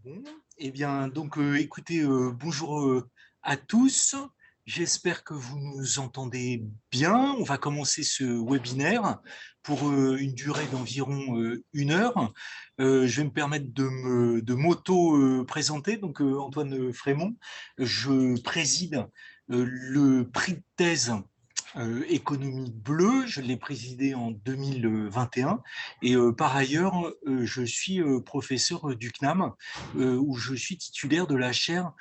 Bon, eh bien, donc, écoutez, bonjour à tous. J'espère que vous nous entendez bien. On va commencer ce webinaire pour une durée d'environ 1 heure. Je vais me permettre de m'auto-présenter. Donc, Antoine Frémont, je préside le prix de thèse économie bleue. Je l'ai présidé en 2021 et par ailleurs, je suis professeur du CNAM où je suis titulaire de la chaire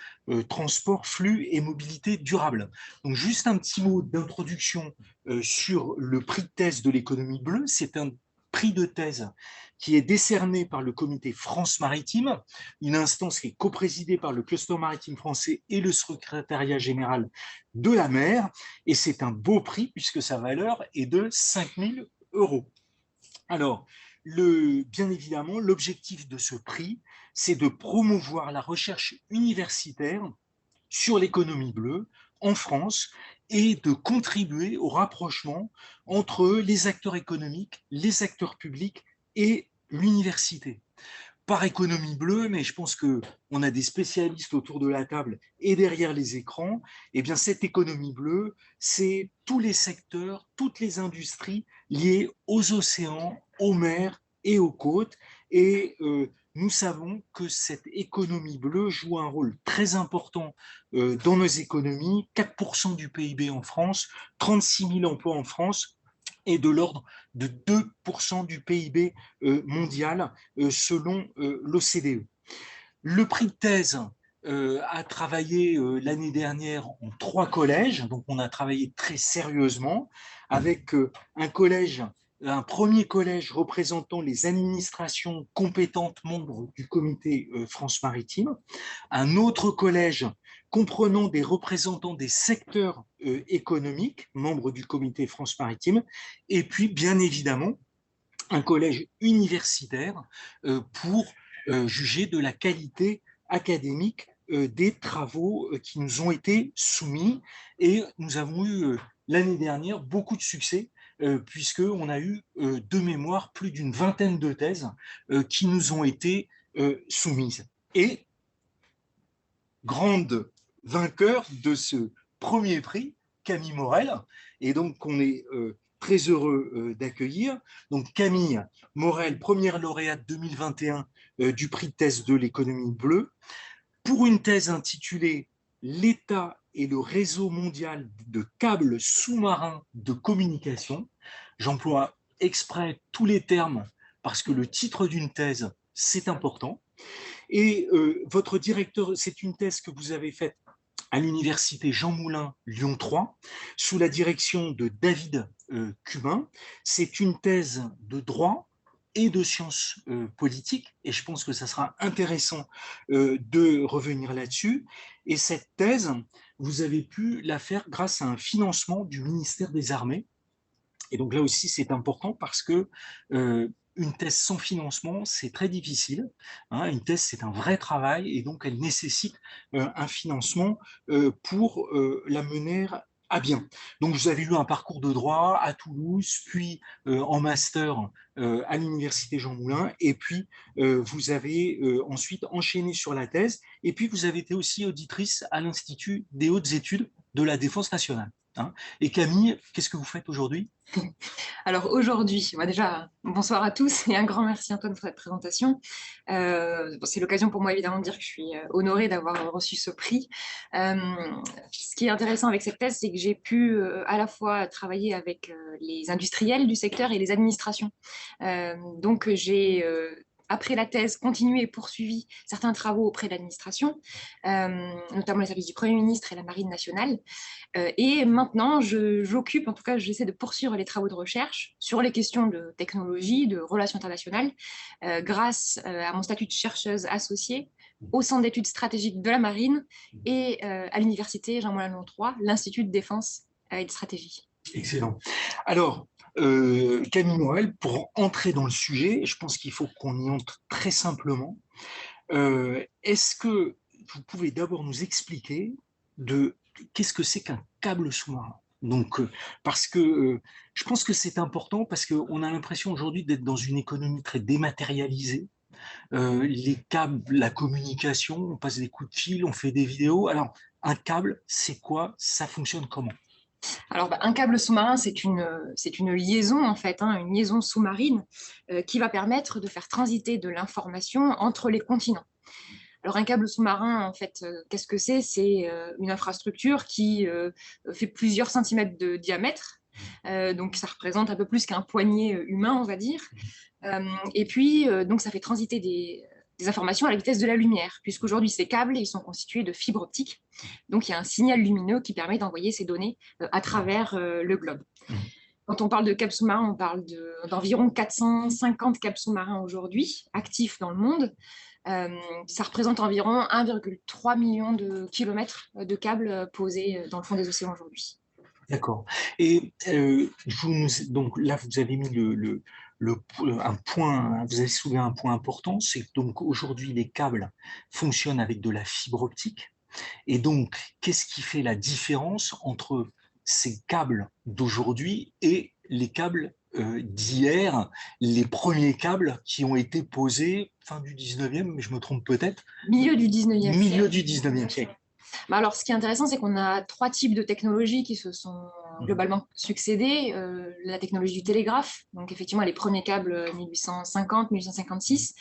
transport, flux et mobilité durable. Donc juste un petit mot d'introduction sur le prix de thèse de l'économie bleue. C'est un prix de thèse qui est décerné par le comité France Maritime, une instance qui est coprésidée par le cluster maritime français et le secrétariat général de la mer. Et c'est un beau prix puisque sa valeur est de 5 000 euros. Alors, bien évidemment, l'objectif de ce prix, c'est de promouvoir la recherche universitaire sur l'économie bleue en France et de contribuer au rapprochement entre les acteurs économiques, les acteurs publics et l'université. Par économie bleue, mais je pense que on a des spécialistes autour de la table et derrière les écrans. Eh bien, cette économie bleue, c'est tous les secteurs, toutes les industries liées aux océans, aux mers et aux côtes. Et nous savons que cette économie bleue joue un rôle très important dans nos économies. 4% du PIB en France, 36 000 emplois en France et de l'ordre de 2% du PIB mondial selon l'OCDE. Le prix de thèse a travaillé l'année dernière en 3 collèges, donc on a travaillé très sérieusement avec un premier collège représentant les administrations compétentes membres du comité France Maritime, un autre collège comprenant des représentants des secteurs économiques, membres du comité France Maritime, et puis bien évidemment un collège universitaire pour juger de la qualité académique des travaux qui nous ont été soumis. Et nous avons eu l'année dernière beaucoup de succès puisqu'on a eu de mémoire plus d'une vingtaine de thèses qui nous ont été soumises. Et grande vainqueur de ce premier prix, Camille Morel. Et donc, on est très heureux d'accueillir. Donc, Camille Morel, première lauréate 2021 du prix de thèse de l'économie bleue, pour une thèse intitulée L'État et le réseau mondial de câbles sous-marins de communication. J'emploie exprès tous les termes parce que le titre d'une thèse, c'est important. Et votre directeur, c'est une thèse que vous avez faite à l'université Jean Moulin Lyon 3, sous la direction de David Cumin. C'est une thèse de droit et de sciences politiques, et je pense que ça sera intéressant de revenir là-dessus. Et cette thèse, vous avez pu la faire grâce à un financement du ministère des Armées, et donc là aussi, c'est important parce que une thèse sans financement, c'est très difficile. Hein. Une thèse, c'est un vrai travail et donc elle nécessite un financement pour la mener à bien. Donc vous avez eu un parcours de droit à Toulouse, puis en master à l'université Jean Moulin, et puis vous avez ensuite enchaîné sur la thèse, et puis vous avez été aussi auditrice à l'Institut des hautes études de la défense nationale. Hein. Et Camille, qu'est-ce que vous faites aujourd'hui? Alors aujourd'hui, déjà, bonsoir à tous et un grand merci Antoine pour cette présentation. C'est l'occasion pour moi évidemment de dire que je suis honorée d'avoir reçu ce prix. Ce qui est intéressant avec cette thèse, c'est que j'ai pu à la fois travailler avec les industriels du secteur et les administrations. Donc j'ai après la thèse, continué et poursuivi certains travaux auprès de l'administration, notamment les services du Premier ministre et la Marine nationale. Et maintenant, j'occupe, en tout cas, j'essaie de poursuivre les travaux de recherche sur les questions de technologie, de relations internationales, grâce à mon statut de chercheuse associée au Centre d'études stratégiques de la Marine et à l'Université Jean-Moulin-Lyon 3, l'Institut de défense et de stratégie. Excellent. Alors, Camille Morel, pour entrer dans le sujet, je pense qu'il faut qu'on y entre très simplement. Est-ce que vous pouvez d'abord nous expliquer de qu'est-ce que c'est qu'un câble sous-marin? Donc, parce que je pense que c'est important parce qu'on a l'impression aujourd'hui d'être dans une économie très dématérialisée. les câbles, la communication, on passe des coups de fil, on fait des vidéos. Alors, un câble, c'est quoi? Ça fonctionne comment? Alors, un câble sous-marin, c'est une liaison, en fait, hein, une liaison sous-marine qui va permettre de faire transiter de l'information entre les continents. Alors, un câble sous-marin, en fait, qu'est-ce que c'est? C'est une infrastructure qui fait plusieurs centimètres de diamètre. Donc, ça représente un peu plus qu'un poignet humain, on va dire. Et puis, donc, ça fait transiter des informations à la vitesse de la lumière, puisqu'aujourd'hui, ces câbles, ils sont constitués de fibres optiques. Donc, il y a un signal lumineux qui permet d'envoyer ces données à travers le globe. Quand on parle de câbles sous-marins, on parle d'environ 450 câbles sous-marins aujourd'hui, actifs dans le monde. Ça représente environ 1,3 million de kilomètres de câbles posés dans le fond des océans aujourd'hui. D'accord. Et donc là, vous avez mis un point, vous avez soulevé un point important, c'est que donc aujourd'hui, les câbles fonctionnent avec de la fibre optique. Et donc, qu'est-ce qui fait la différence entre ces câbles d'aujourd'hui et les câbles d'hier, les premiers câbles qui ont été posés fin du 19e, mais je me trompe peut-être, Milieu du 19e milieu siècle. du 19e siècle. Alors, ce qui est intéressant, c'est qu'on a trois types de technologies qui se sont globalement succédées. La technologie du télégraphe, donc effectivement les premiers câbles 1850-1856.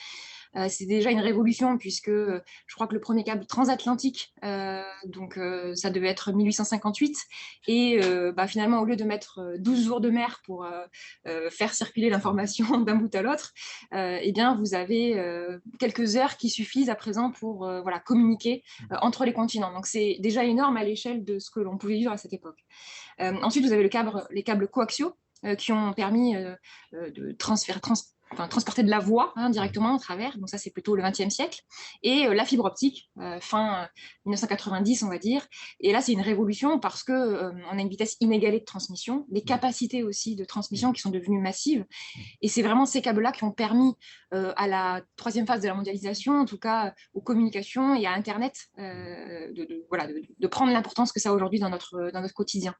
C'est déjà une révolution puisque je crois que le premier câble transatlantique, ça devait être 1858. Et finalement, au lieu de mettre 12 jours de mer pour faire circuler l'information d'un bout à l'autre, eh bien, vous avez quelques heures qui suffisent à présent pour communiquer entre les continents. Donc, c'est déjà énorme à l'échelle de ce que l'on pouvait vivre à cette époque. Ensuite, vous avez les câbles coaxiaux qui ont permis de transporter de la voix directement à travers. Donc ça, c'est plutôt le XXe siècle. Et la fibre optique, fin 1990, on va dire. Et là, c'est une révolution parce qu'on a une vitesse inégalée de transmission, des capacités aussi de transmission qui sont devenues massives. Et c'est vraiment ces câbles-là qui ont permis à la troisième phase de la mondialisation, en tout cas aux communications et à Internet, de prendre l'importance que ça a aujourd'hui dans notre quotidien.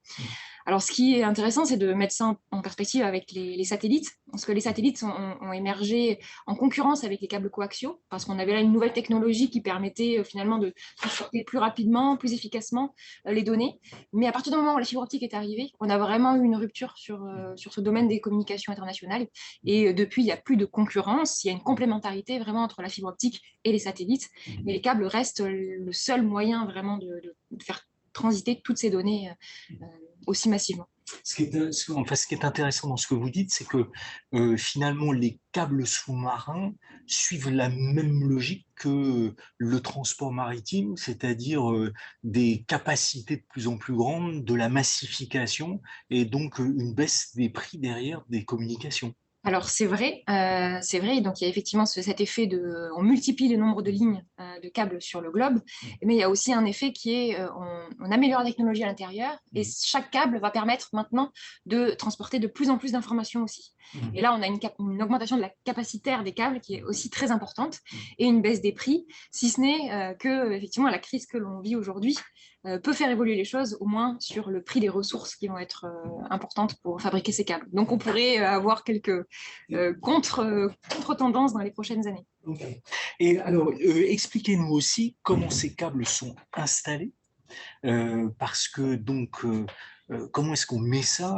Alors, ce qui est intéressant, c'est de mettre ça en perspective avec les satellites, parce que les satellites ont émergé en concurrence avec les câbles coaxiaux, parce qu'on avait là une nouvelle technologie qui permettait finalement de transporter plus rapidement, plus efficacement les données. Mais à partir du moment où la fibre optique est arrivée, on a vraiment eu une rupture sur ce domaine des communications internationales. Et depuis, il n'y a plus de concurrence, il y a une complémentarité vraiment entre la fibre optique et les satellites. Mais les câbles restent le seul moyen vraiment de faire transiter toutes ces données aussi massivement. Ce qui est intéressant dans ce que vous dites, c'est que finalement, les câbles sous-marins suivent la même logique que le transport maritime, c'est-à-dire des capacités de plus en plus grandes, de la massification et donc une baisse des prix derrière des communications. Alors c'est vrai. Donc il y a effectivement cet effet on multiplie le nombre de lignes de câbles sur le globe, mais il y a aussi un effet qui est, on améliore la technologie à l'intérieur et chaque câble va permettre maintenant de transporter de plus en plus d'informations aussi. Et là, on a une augmentation de la capacitaire des câbles qui est aussi très importante et une baisse des prix, si ce n'est que effectivement la crise que l'on vit aujourd'hui peut faire évoluer les choses, au moins sur le prix des ressources qui vont être importantes pour fabriquer ces câbles. Donc on pourrait avoir quelques contre-tendances dans les prochaines années. Okay. Et alors, expliquez-nous aussi comment ces câbles sont installés, parce que donc, comment est-ce qu'on met ça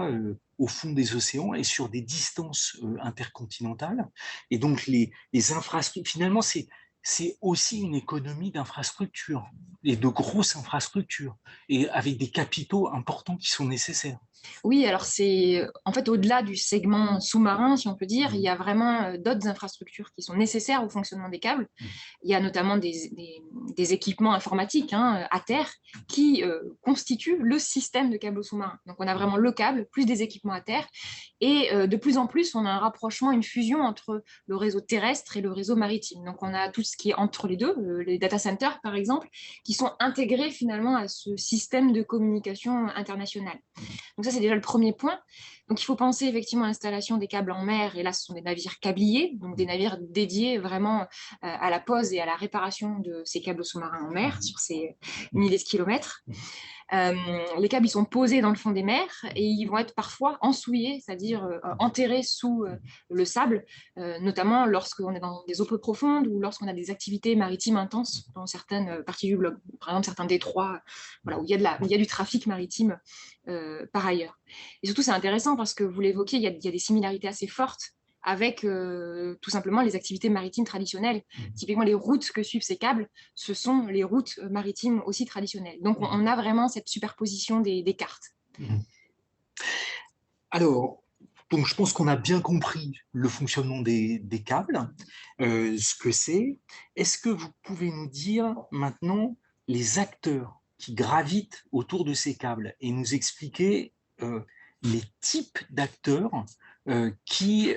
au fond des océans et sur des distances intercontinentales? Et donc, les infrastructures, finalement, c'est aussi une économie d'infrastructures et de grosses infrastructures, et avec des capitaux importants qui sont nécessaires. Oui, alors c'est en fait au-delà du segment sous-marin, si on peut dire, il y a vraiment d'autres infrastructures qui sont nécessaires au fonctionnement des câbles. Il y a notamment des équipements informatiques à terre qui constituent le système de câbles sous-marins. Donc on a vraiment le câble plus des équipements à terre et de plus en plus on a un rapprochement, une fusion entre le réseau terrestre et le réseau maritime. Donc on a tout ce qui est entre les deux, les data centers par exemple, qui sont intégrés finalement à ce système de communication internationale. Donc ça, c'est déjà le premier point. Donc il faut penser effectivement à l'installation des câbles en mer, et là, ce sont des navires câbliers, donc des navires dédiés vraiment à la pose et à la réparation de ces câbles sous-marins en mer, sur ces milliers de kilomètres. Les câbles, ils sont posés dans le fond des mers et ils vont être parfois ensouillés, c'est-à-dire enterrés sous le sable, notamment lorsqu'on est dans des eaux peu profondes ou lorsqu'on a des activités maritimes intenses dans certaines parties du globe. Par exemple, certains détroits, voilà, où il y a du trafic maritime par ailleurs. Et surtout, c'est intéressant parce que vous l'évoquez, il y a des similarités assez fortes avec tout simplement les activités maritimes traditionnelles. Typiquement, les routes que suivent ces câbles, ce sont les routes maritimes aussi traditionnelles. Donc, on a vraiment cette superposition des cartes. Alors, donc je pense qu'on a bien compris le fonctionnement des câbles, ce que c'est. Est-ce que vous pouvez nous dire maintenant les acteurs qui gravitent autour de ces câbles et nous expliquer les types d'acteurs qui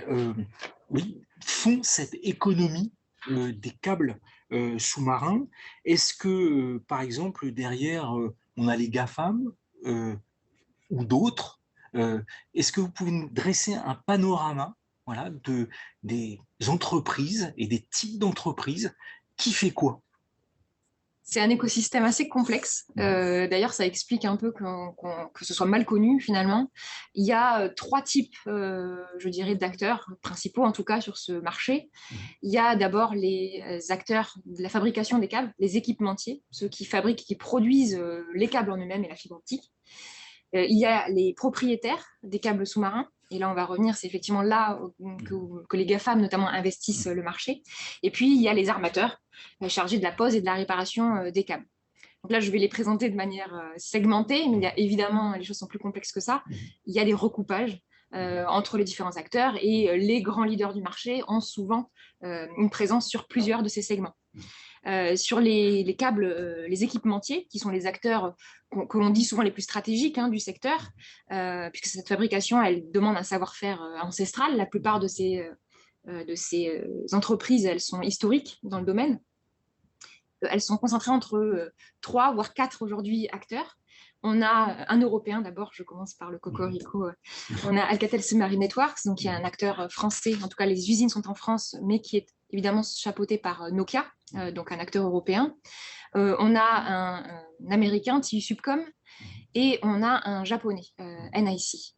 oui, font cette économie des câbles sous-marins? Est-ce que, par exemple, derrière, on a les GAFAM ou d'autres? Est-ce que vous pouvez nous dresser un panorama, voilà, des entreprises et des types d'entreprises qui fait quoi? C'est un écosystème assez complexe. D'ailleurs, ça explique un peu que ce soit mal connu finalement. Il y a trois types, je dirais, d'acteurs principaux, en tout cas sur ce marché. Il y a d'abord les acteurs de la fabrication des câbles, les équipementiers, ceux qui fabriquent, qui produisent les câbles en eux-mêmes et la fibre optique. Il y a les propriétaires des câbles sous-marins. Et là, on va revenir, c'est effectivement là que les GAFAM notamment investissent le marché. Et puis, il y a les armateurs chargés de la pose et de la réparation des câbles. Donc là, je vais les présenter de manière segmentée, mais il y a, évidemment, les choses sont plus complexes que ça. Il y a des recoupages entre les différents acteurs et les grands leaders du marché ont souvent une présence sur plusieurs de ces segments. Sur les câbles, les équipementiers, qui sont les acteurs que l'on dit souvent les plus stratégiques du secteur, puisque cette fabrication, elle demande un savoir-faire ancestral. La plupart de ces entreprises, elles sont historiques dans le domaine. Elles sont concentrées entre 3 voire 4 aujourd'hui acteurs. On a un Européen d'abord, je commence par le cocorico. On a Alcatel Submarine Networks, donc qui est un acteur français. En tout cas, les usines sont en France, mais qui est évidemment chapeauté par Nokia, donc un acteur européen. On a un Américain, TU Subcom, et on a un Japonais, NIC.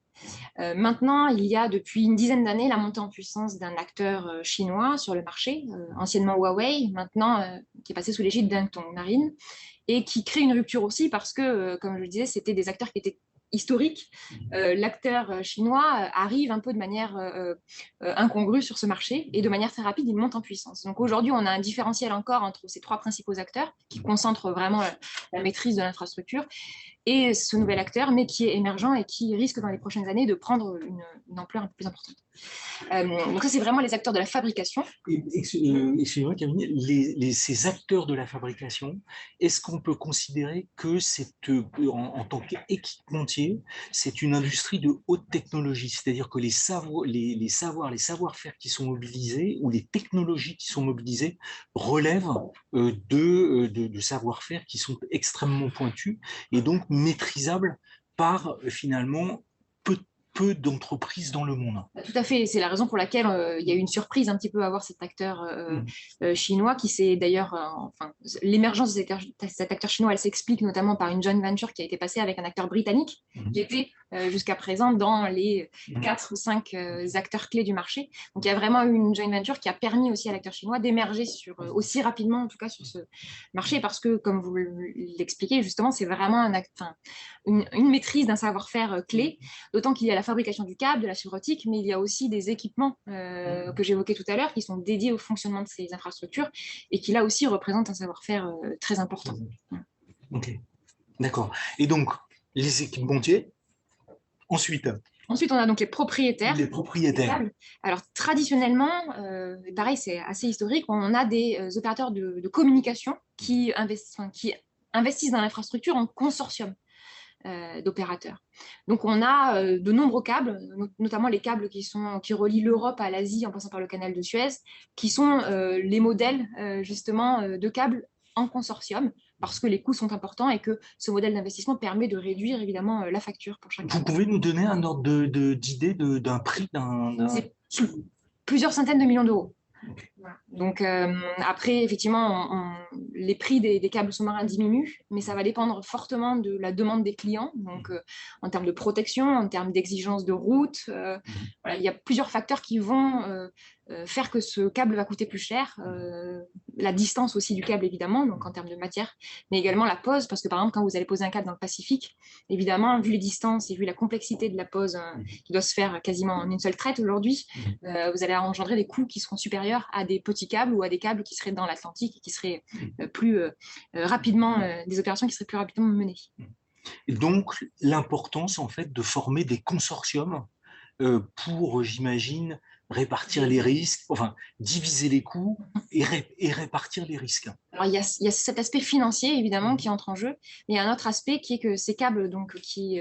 Maintenant, il y a depuis une dizaine d'années la montée en puissance d'un acteur chinois sur le marché, anciennement Huawei, maintenant qui est passé sous l'égide d'Antong Marine, et qui crée une rupture aussi parce que, comme je le disais, c'était des acteurs qui étaient historiques. L'acteur chinois arrive un peu de manière incongrue sur ce marché et de manière très rapide, il monte en puissance. Donc aujourd'hui, on a un différentiel encore entre ces trois principaux acteurs qui concentrent vraiment la maîtrise de l'infrastructure et ce nouvel acteur, mais qui est émergent et qui risque dans les prochaines années de prendre une ampleur un peu plus importante. Donc ça, c'est vraiment les acteurs de la fabrication. Excusez-moi, Camille, ces acteurs de la fabrication, est-ce qu'on peut considérer que en tant qu'équipementier, c'est une industrie de haute technologie, c'est-à-dire que les savoir-faire qui sont mobilisés ou les technologies qui sont mobilisées relèvent de savoir-faire qui sont extrêmement pointus et donc maîtrisables par finalement peu d'entreprises dans le monde. Tout à fait, c'est la raison pour laquelle il y a eu une surprise un petit peu à voir cet acteur chinois qui s'est d'ailleurs, enfin, l'émergence de cet acteur chinois, elle s'explique notamment par une joint venture qui a été passée avec un acteur britannique qui était jusqu'à présent dans les 4 ou 5 acteurs clés du marché. Donc il y a vraiment eu une joint venture qui a permis aussi à l'acteur chinois d'émerger aussi rapidement, en tout cas sur ce marché, parce que, comme vous l'expliquez justement, c'est vraiment une maîtrise d'un savoir-faire clé, d'autant qu'il y a la fabrication du câble, de la fibre optique, mais il y a aussi des équipements que j'évoquais tout à l'heure qui sont dédiés au fonctionnement de ces infrastructures et qui là aussi représentent un savoir-faire très important. Ok, d'accord. Et donc, les équipementiers, ensuite on a donc les propriétaires. Les propriétaires. Alors, traditionnellement, pareil, c'est assez historique, on a des opérateurs de communication qui investissent dans l'infrastructure en consortium d'opérateurs. Donc on a de nombreux câbles, notamment les câbles qui relient l'Europe à l'Asie en passant par le canal de Suez, qui sont les modèles justement de câbles en consortium, parce que les coûts sont importants et que ce modèle d'investissement permet de réduire évidemment la facture pour chaque câble. Vous pouvez nous donner un ordre d'idée d'un prix C'est plusieurs centaines de millions d'euros. Okay. Voilà. Donc après, effectivement, les prix des câbles sous-marins diminuent, mais ça va dépendre fortement de la demande des clients, donc en termes de protection, en termes d'exigence de route. Voilà, il y a plusieurs facteurs qui vont faire que ce câble va coûter plus cher. La distance aussi du câble, évidemment, donc en termes de matière, mais également la pose, parce que par exemple, quand vous allez poser un câble dans le Pacifique, évidemment, vu les distances et vu la complexité de la pose qui doit se faire quasiment en une seule traite aujourd'hui, vous allez engendrer des coûts qui seront supérieurs à des petits câbles ou à des câbles qui seraient dans l'Atlantique et qui seraient plus rapidement, des opérations qui seraient plus rapidement menées. Et donc, l'importance, en fait, de former des consortiums pour, j'imagine, répartir les risques, enfin, diviser les coûts et répartir les risques. Alors, il y a cet aspect financier, évidemment, qui entre en jeu, mais il y a un autre aspect qui est que ces câbles donc, qui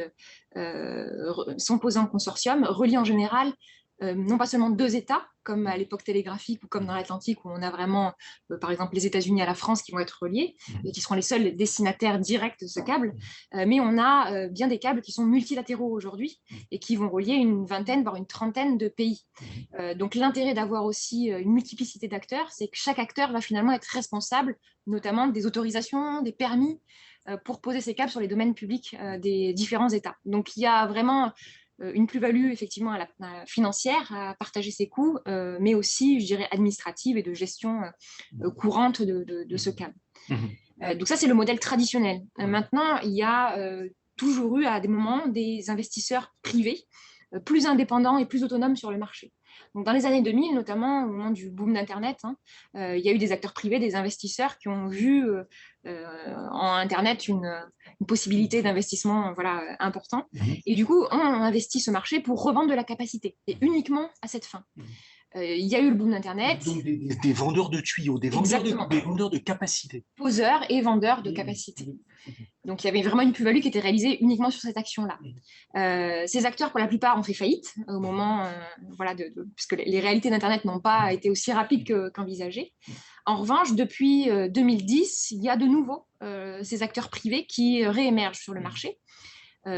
sont posés en consortium relient en général non pas seulement deux États, comme à l'époque télégraphique ou comme dans l'Atlantique, où on a vraiment, par exemple, les États-Unis à la France qui vont être reliés et qui seront les seuls destinataires directs de ce câble, mais on a bien des câbles qui sont multilatéraux aujourd'hui et qui vont relier une vingtaine, voire une trentaine de pays. Donc l'intérêt d'avoir aussi une multiplicité d'acteurs, c'est que chaque acteur va finalement être responsable, notamment des autorisations, des permis, pour poser ces câbles sur les domaines publics des différents États. Donc il y a vraiment une plus-value effectivement à la financière, à partager ses coûts, mais aussi, je dirais, administrative et de gestion courante de ce câble. Donc ça, c'est le modèle traditionnel. Maintenant, il y a toujours eu à des moments des investisseurs privés plus indépendants et plus autonomes sur le marché. Donc, dans les années 2000, notamment au moment du boom d'Internet, il y a eu des acteurs privés, des investisseurs qui ont vu en Internet une possibilité d'investissement important. Et du coup, on investit ce marché pour revendre de la capacité, et uniquement à cette fin. Il y a eu le boom d'Internet. Donc des vendeurs de tuyaux, des vendeurs de capacité. Poseurs et vendeurs de capacité. Donc, il y avait vraiment une plus-value qui était réalisée uniquement sur cette action-là. Ces acteurs, pour la plupart, ont fait faillite au moment, puisque les réalités d'Internet n'ont pas été aussi rapides qu'envisagées. En revanche, depuis 2010, il y a de nouveau ces acteurs privés qui réémergent sur le marché.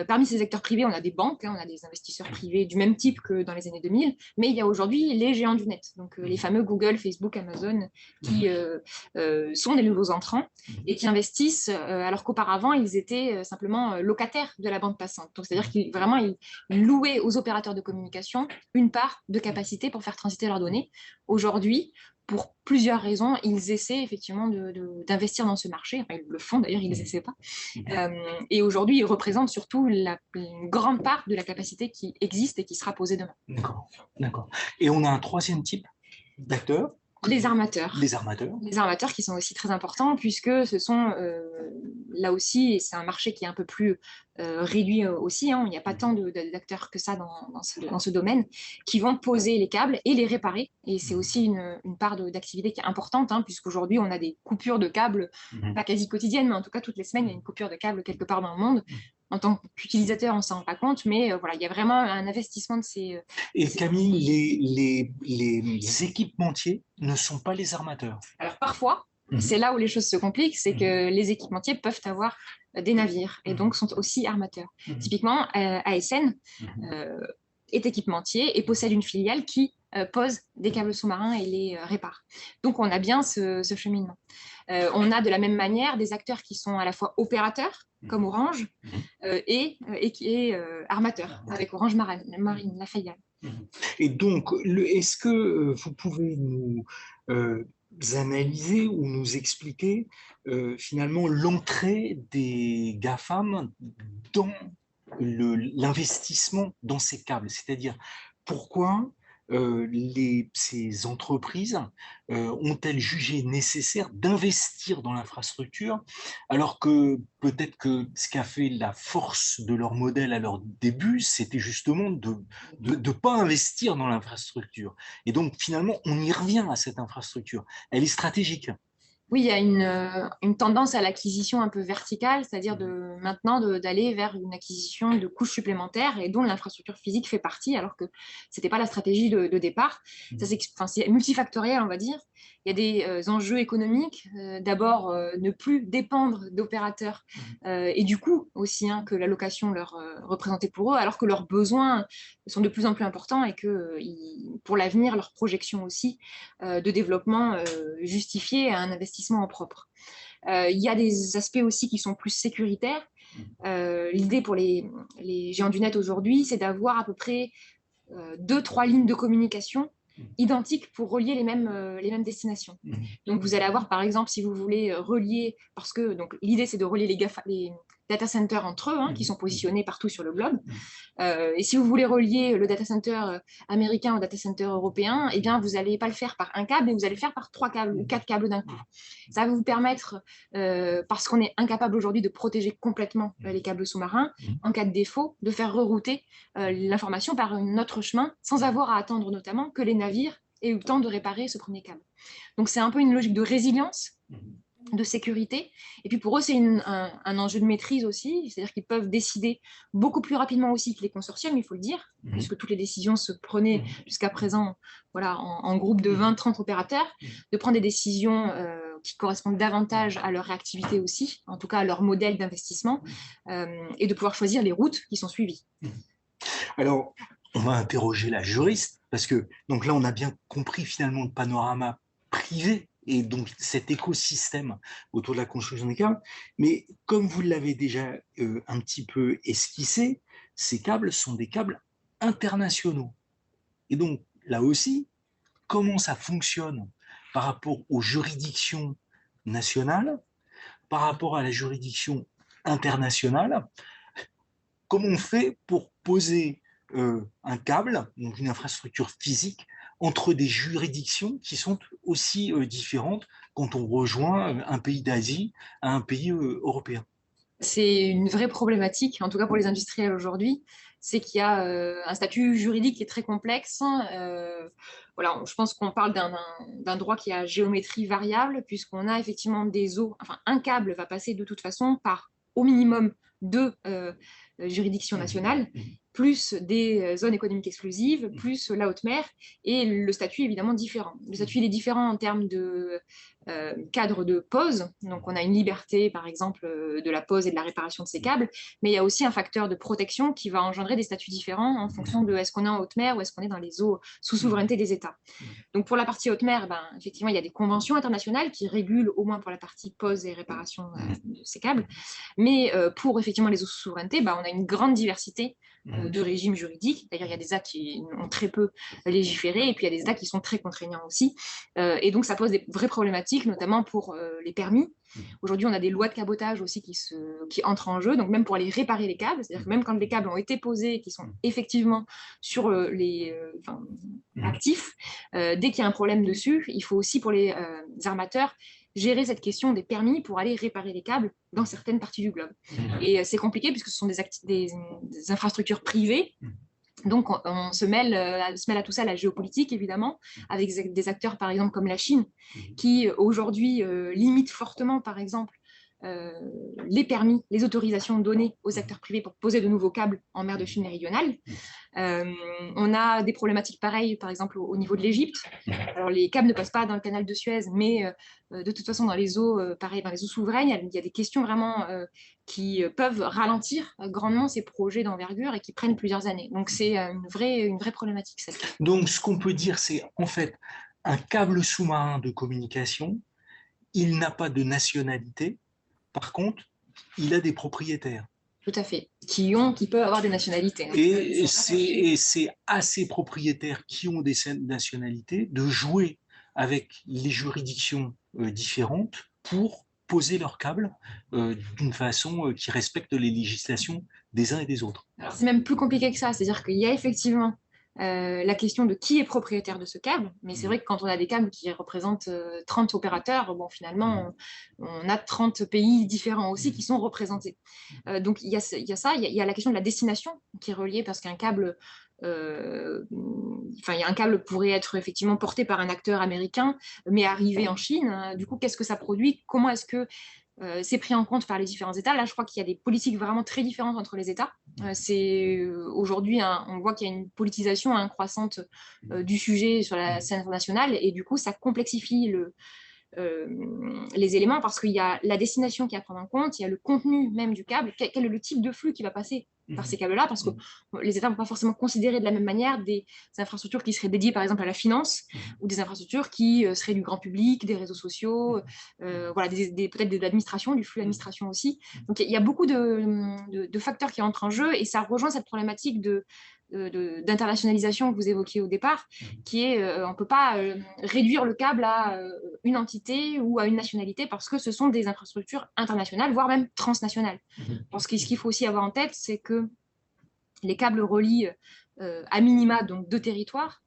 Parmi ces acteurs privés, on a des banques, on a des investisseurs privés du même type que dans les années 2000, mais il y a aujourd'hui les géants du net, donc les fameux Google, Facebook, Amazon, qui sont des nouveaux entrants et qui investissent, alors qu'auparavant, ils étaient simplement locataires de la bande passante. Donc, c'est-à-dire qu'ils louaient aux opérateurs de communication une part de capacité pour faire transiter leurs données. Aujourd'hui, pour plusieurs raisons, ils essaient effectivement d'investir dans ce marché. Enfin, ils le font d'ailleurs, ils ne les essaient pas. Et aujourd'hui, ils représentent surtout une grande part de la capacité qui existe et qui sera posée demain. D'accord. Et on a un troisième type d'acteurs. Les armateurs. Les armateurs. Les armateurs qui sont aussi très importants puisque ce sont, là aussi, et c'est un marché qui est un peu plus réduit aussi, il n'y a pas tant d'acteurs que ça dans ce domaine, qui vont poser les câbles et les réparer. Et c'est aussi une part d'activité qui est importante, puisqu'aujourd'hui, on a des coupures de câbles, pas quasi quotidiennes, mais en tout cas, toutes les semaines, il y a une coupure de câbles quelque part dans le monde. En tant qu'utilisateur, on ne s'en rend pas compte, mais il y a vraiment un investissement de ces... Et Camille, les équipementiers ne sont pas les armateurs. Alors parfois, c'est là où les choses se compliquent, c'est que les équipementiers peuvent avoir des navires et donc sont aussi armateurs. Typiquement, ASN est équipementier et possède une filiale qui pose des câbles sous-marins et les répare. Donc on a bien ce cheminement. On a de la même manière des acteurs qui sont à la fois opérateurs, comme Orange, et qui est armateur, avec Orange Marine, la filiale. Et donc, est-ce que vous pouvez nous analyser ou nous expliquer finalement l'entrée des GAFAM dans l'investissement dans ces câbles? C'est-à-dire, pourquoi ces entreprises ont-elles jugé nécessaire d'investir dans l'infrastructure alors que peut-être que ce qui a fait la force de leur modèle à leur début, c'était justement de ne pas investir dans l'infrastructure. Et donc finalement, on y revient à cette infrastructure. Elle est stratégique. Oui, il y a une tendance à l'acquisition un peu verticale, c'est-à-dire maintenant d'aller vers une acquisition de couches supplémentaires et dont l'infrastructure physique fait partie, alors que ce n'était pas la stratégie de départ. C'est multifactoriel, on va dire. Il y a des enjeux économiques. D'abord, ne plus dépendre d'opérateurs et du coût aussi que l'allocation leur représentait pour eux, alors que leurs besoins sont de plus en plus importants et que pour l'avenir, leurs projections aussi de développement justifiaient un investissement en propre. Il y a des aspects aussi qui sont plus sécuritaires. L'idée pour les géants du net aujourd'hui, c'est d'avoir à peu près 2-3 lignes de communication identiques pour relier les mêmes destinations. Donc, vous allez avoir, par exemple, si vous voulez relier, parce que l'idée, c'est de relier les data centers entre eux, qui sont positionnés partout sur le globe. Et si vous voulez relier le data center américain au data center européen, eh bien, vous n'allez pas le faire par un câble, mais vous allez le faire par 3 câbles ou 4 câbles d'un coup. Ça va vous permettre, parce qu'on est incapable aujourd'hui de protéger complètement les câbles sous-marins, en cas de défaut, de faire rerouter l'information par un autre chemin, sans avoir à attendre notamment que les navires aient eu le temps de réparer ce premier câble. Donc, c'est un peu une logique de résilience, de sécurité. Et puis pour eux, c'est un enjeu de maîtrise aussi, c'est-à-dire qu'ils peuvent décider beaucoup plus rapidement aussi que les consortiums, il faut le dire, puisque toutes les décisions se prenaient jusqu'à présent en groupe de 20-30 opérateurs, de prendre des décisions qui correspondent davantage à leur réactivité aussi, en tout cas à leur modèle d'investissement, et de pouvoir choisir les routes qui sont suivies. Alors, on va interroger la juriste, parce que donc là, on a bien compris finalement le panorama privé et donc cet écosystème autour de la construction des câbles. Mais comme vous l'avez déjà un petit peu esquissé, ces câbles sont des câbles internationaux. Et donc, là aussi, comment ça fonctionne par rapport aux juridictions nationales, par rapport à la juridiction internationale, comment on fait pour poser un câble, donc une infrastructure physique, entre des juridictions qui sont aussi différentes quand on rejoint un pays d'Asie à un pays européen. C'est une vraie problématique, en tout cas pour les industriels aujourd'hui, c'est qu'il y a un statut juridique qui est très complexe. Voilà, je pense qu'on parle d'un droit qui a géométrie variable, puisqu'on a effectivement des eaux, enfin un câble va passer de toute façon par au minimum 2 juridictions nationales, plus des zones économiques exclusives, plus la haute mer, et le statut est évidemment différent. Le statut il est différent en termes de cadre de pose, donc on a une liberté par exemple de la pose et de la réparation de ces câbles, mais il y a aussi un facteur de protection qui va engendrer des statuts différents en fonction de est-ce qu'on est en haute mer ou est-ce qu'on est dans les eaux sous souveraineté des États. Donc pour la partie haute mer, effectivement il y a des conventions internationales qui régulent au moins pour la partie pose et réparation de ces câbles, mais pour effectivement les eaux sous souveraineté, on a une grande diversité de régimes juridiques. D'ailleurs, il y a des États qui ont très peu légiféré et puis il y a des États qui sont très contraignants aussi. Et donc, ça pose des vraies problématiques, notamment pour les permis. Aujourd'hui, on a des lois de cabotage aussi qui entrent en jeu, donc même pour aller réparer les câbles, c'est-à-dire que même quand les câbles ont été posés et qui sont effectivement sur les actifs, dès qu'il y a un problème dessus, il faut aussi pour les armateurs gérer cette question des permis pour aller réparer les câbles dans certaines parties du globe. Et c'est compliqué puisque ce sont des infrastructures privées. Donc, on se mêle à tout ça, la géopolitique, évidemment, avec des acteurs, par exemple, comme la Chine, qui, aujourd'hui, limitent fortement, par exemple, les permis, les autorisations données aux acteurs privés pour poser de nouveaux câbles en mer de Chine méridionale. On a des problématiques pareilles, par exemple, au niveau de l'Égypte. Alors, les câbles ne passent pas dans le canal de Suez, mais de toute façon, dans les eaux, pareil, dans les eaux souveraines, il y a des questions vraiment qui peuvent ralentir grandement ces projets d'envergure et qui prennent plusieurs années. Donc, c'est une vraie problématique, celle-là. Donc, ce qu'on peut dire, c'est en fait un câble sous-marin de communication, il n'a pas de nationalité. Par contre, il a des propriétaires. Tout à fait. Qui peuvent avoir des nationalités. Et c'est à ces propriétaires qui ont des nationalités de jouer avec les juridictions différentes pour poser leurs câbles d'une façon qui respecte les législations des uns et des autres. Alors, c'est même plus compliqué que ça. C'est-à-dire qu'il y a effectivement la question de qui est propriétaire de ce câble, mais c'est vrai que quand on a des câbles qui représentent 30 opérateurs, finalement, on a 30 pays différents aussi qui sont représentés. Donc, il y a ça, il y a la question de la destination qui est reliée parce qu'un câble, un câble pourrait être effectivement porté par un acteur américain, mais arrivé en Chine. Du coup, qu'est-ce que ça produit? Comment est-ce que c'est pris en compte par les différents États? Là, je crois qu'il y a des politiques vraiment très différentes entre les États. Aujourd'hui, on voit qu'il y a une politisation croissante du sujet sur la scène internationale, et du coup, ça complexifie les éléments parce qu'il y a la destination qui est à prendre en compte, il y a le contenu même du câble, quel est le type de flux qui va passer par ces câbles-là, parce que les États ne vont pas forcément considérer de la même manière des infrastructures qui seraient dédiées par exemple à la finance, ou des infrastructures qui seraient du grand public, des réseaux sociaux, voilà, peut-être de l'administration, du flux d'administration aussi. Donc il y a beaucoup de facteurs qui entrent en jeu, et ça rejoint cette problématique d'internationalisation que vous évoquiez au départ, qui est on ne peut pas réduire le câble à une entité ou à une nationalité, parce que ce sont des infrastructures internationales, voire même transnationales. Parce que ce qu'il faut aussi avoir en tête, c'est que les câbles relient à minima donc deux territoires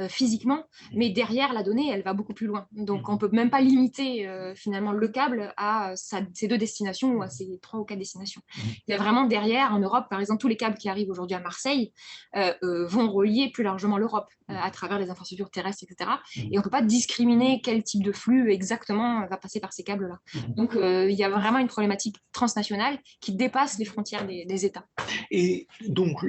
physiquement, mais derrière la donnée elle va beaucoup plus loin, donc on peut même pas limiter finalement le câble à ces deux destinations ou à ces 3 ou 4 destinations. Il y a vraiment derrière, en Europe par exemple, tous les câbles qui arrivent aujourd'hui à Marseille vont relier plus largement l'Europe à travers les infrastructures terrestres, etc. Et on peut pas discriminer quel type de flux exactement va passer par ces câbles là. Donc il y a vraiment une problématique transnationale qui dépasse les frontières des États. Et donc,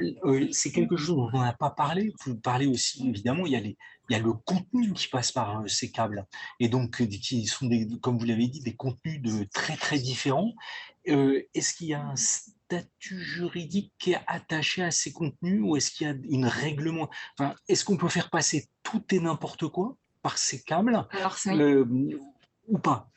c'est quelque chose dont on n'a pas parlé. Vous parlez aussi, évidemment, il y a le contenu qui passe par ces câbles. Et donc, qui sont, comme vous l'avez dit, des contenus très, très différents. Est-ce qu'il y a un statut juridique qui est attaché à ces contenus, ou est-ce qu'il y a une règlement? Enfin, est-ce qu'on peut faire passer tout et n'importe quoi par ces câbles, Alors, ou pas?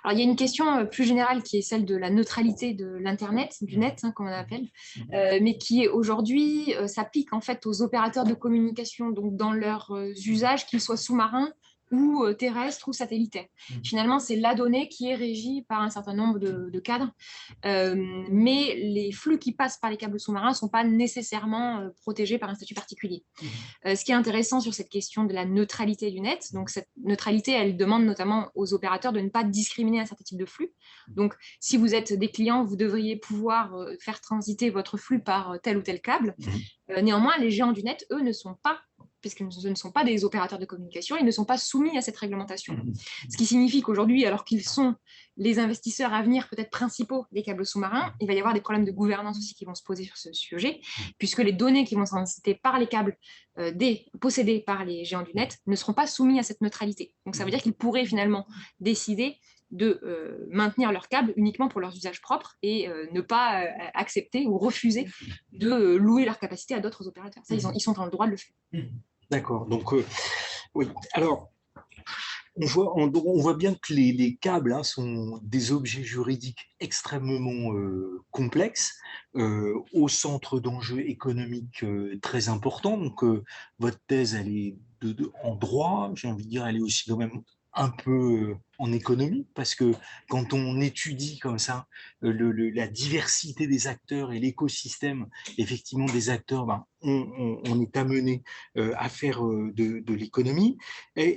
Alors, il y a une question plus générale qui est celle de la neutralité de l'Internet, du net, comme on appelle, mais qui aujourd'hui s'applique en fait aux opérateurs de communication, donc dans leurs usages, qu'ils soient sous-marins ou terrestres ou satellitaires. Finalement, c'est la donnée qui est régie par un certain nombre de cadres, mais les flux qui passent par les câbles sous-marins ne sont pas nécessairement protégés par un statut particulier. Ce qui est intéressant sur cette question de la neutralité du net, donc cette neutralité, elle demande notamment aux opérateurs de ne pas discriminer un certain type de flux. Donc, si vous êtes des clients, vous devriez pouvoir faire transiter votre flux par tel ou tel câble. Néanmoins, les géants du net, eux, ne sont pas, puisque ce ne sont pas des opérateurs de communication, ils ne sont pas soumis à cette réglementation. Ce qui signifie qu'aujourd'hui, alors qu'ils sont les investisseurs à venir peut-être principaux des câbles sous-marins, il va y avoir des problèmes de gouvernance aussi qui vont se poser sur ce sujet, puisque les données qui vont être transitées par les câbles possédés par les géants du net ne seront pas soumis à cette neutralité. Donc ça veut dire qu'ils pourraient finalement décider de maintenir leur câble uniquement pour leurs usages propres et ne pas accepter ou refuser de louer leur capacité à d'autres opérateurs. Ça, ils sont dans le droit de le faire. D'accord. Donc, oui. Alors, on voit bien que les câbles sont des objets juridiques extrêmement complexes, au centre d'enjeux économiques très importants. Donc, votre thèse, elle est en droit, j'ai envie de dire, elle est aussi quand même un peu en économie, parce que quand on étudie comme ça la diversité des acteurs et l'écosystème, effectivement, des acteurs, ben, on est amené à faire de l'économie.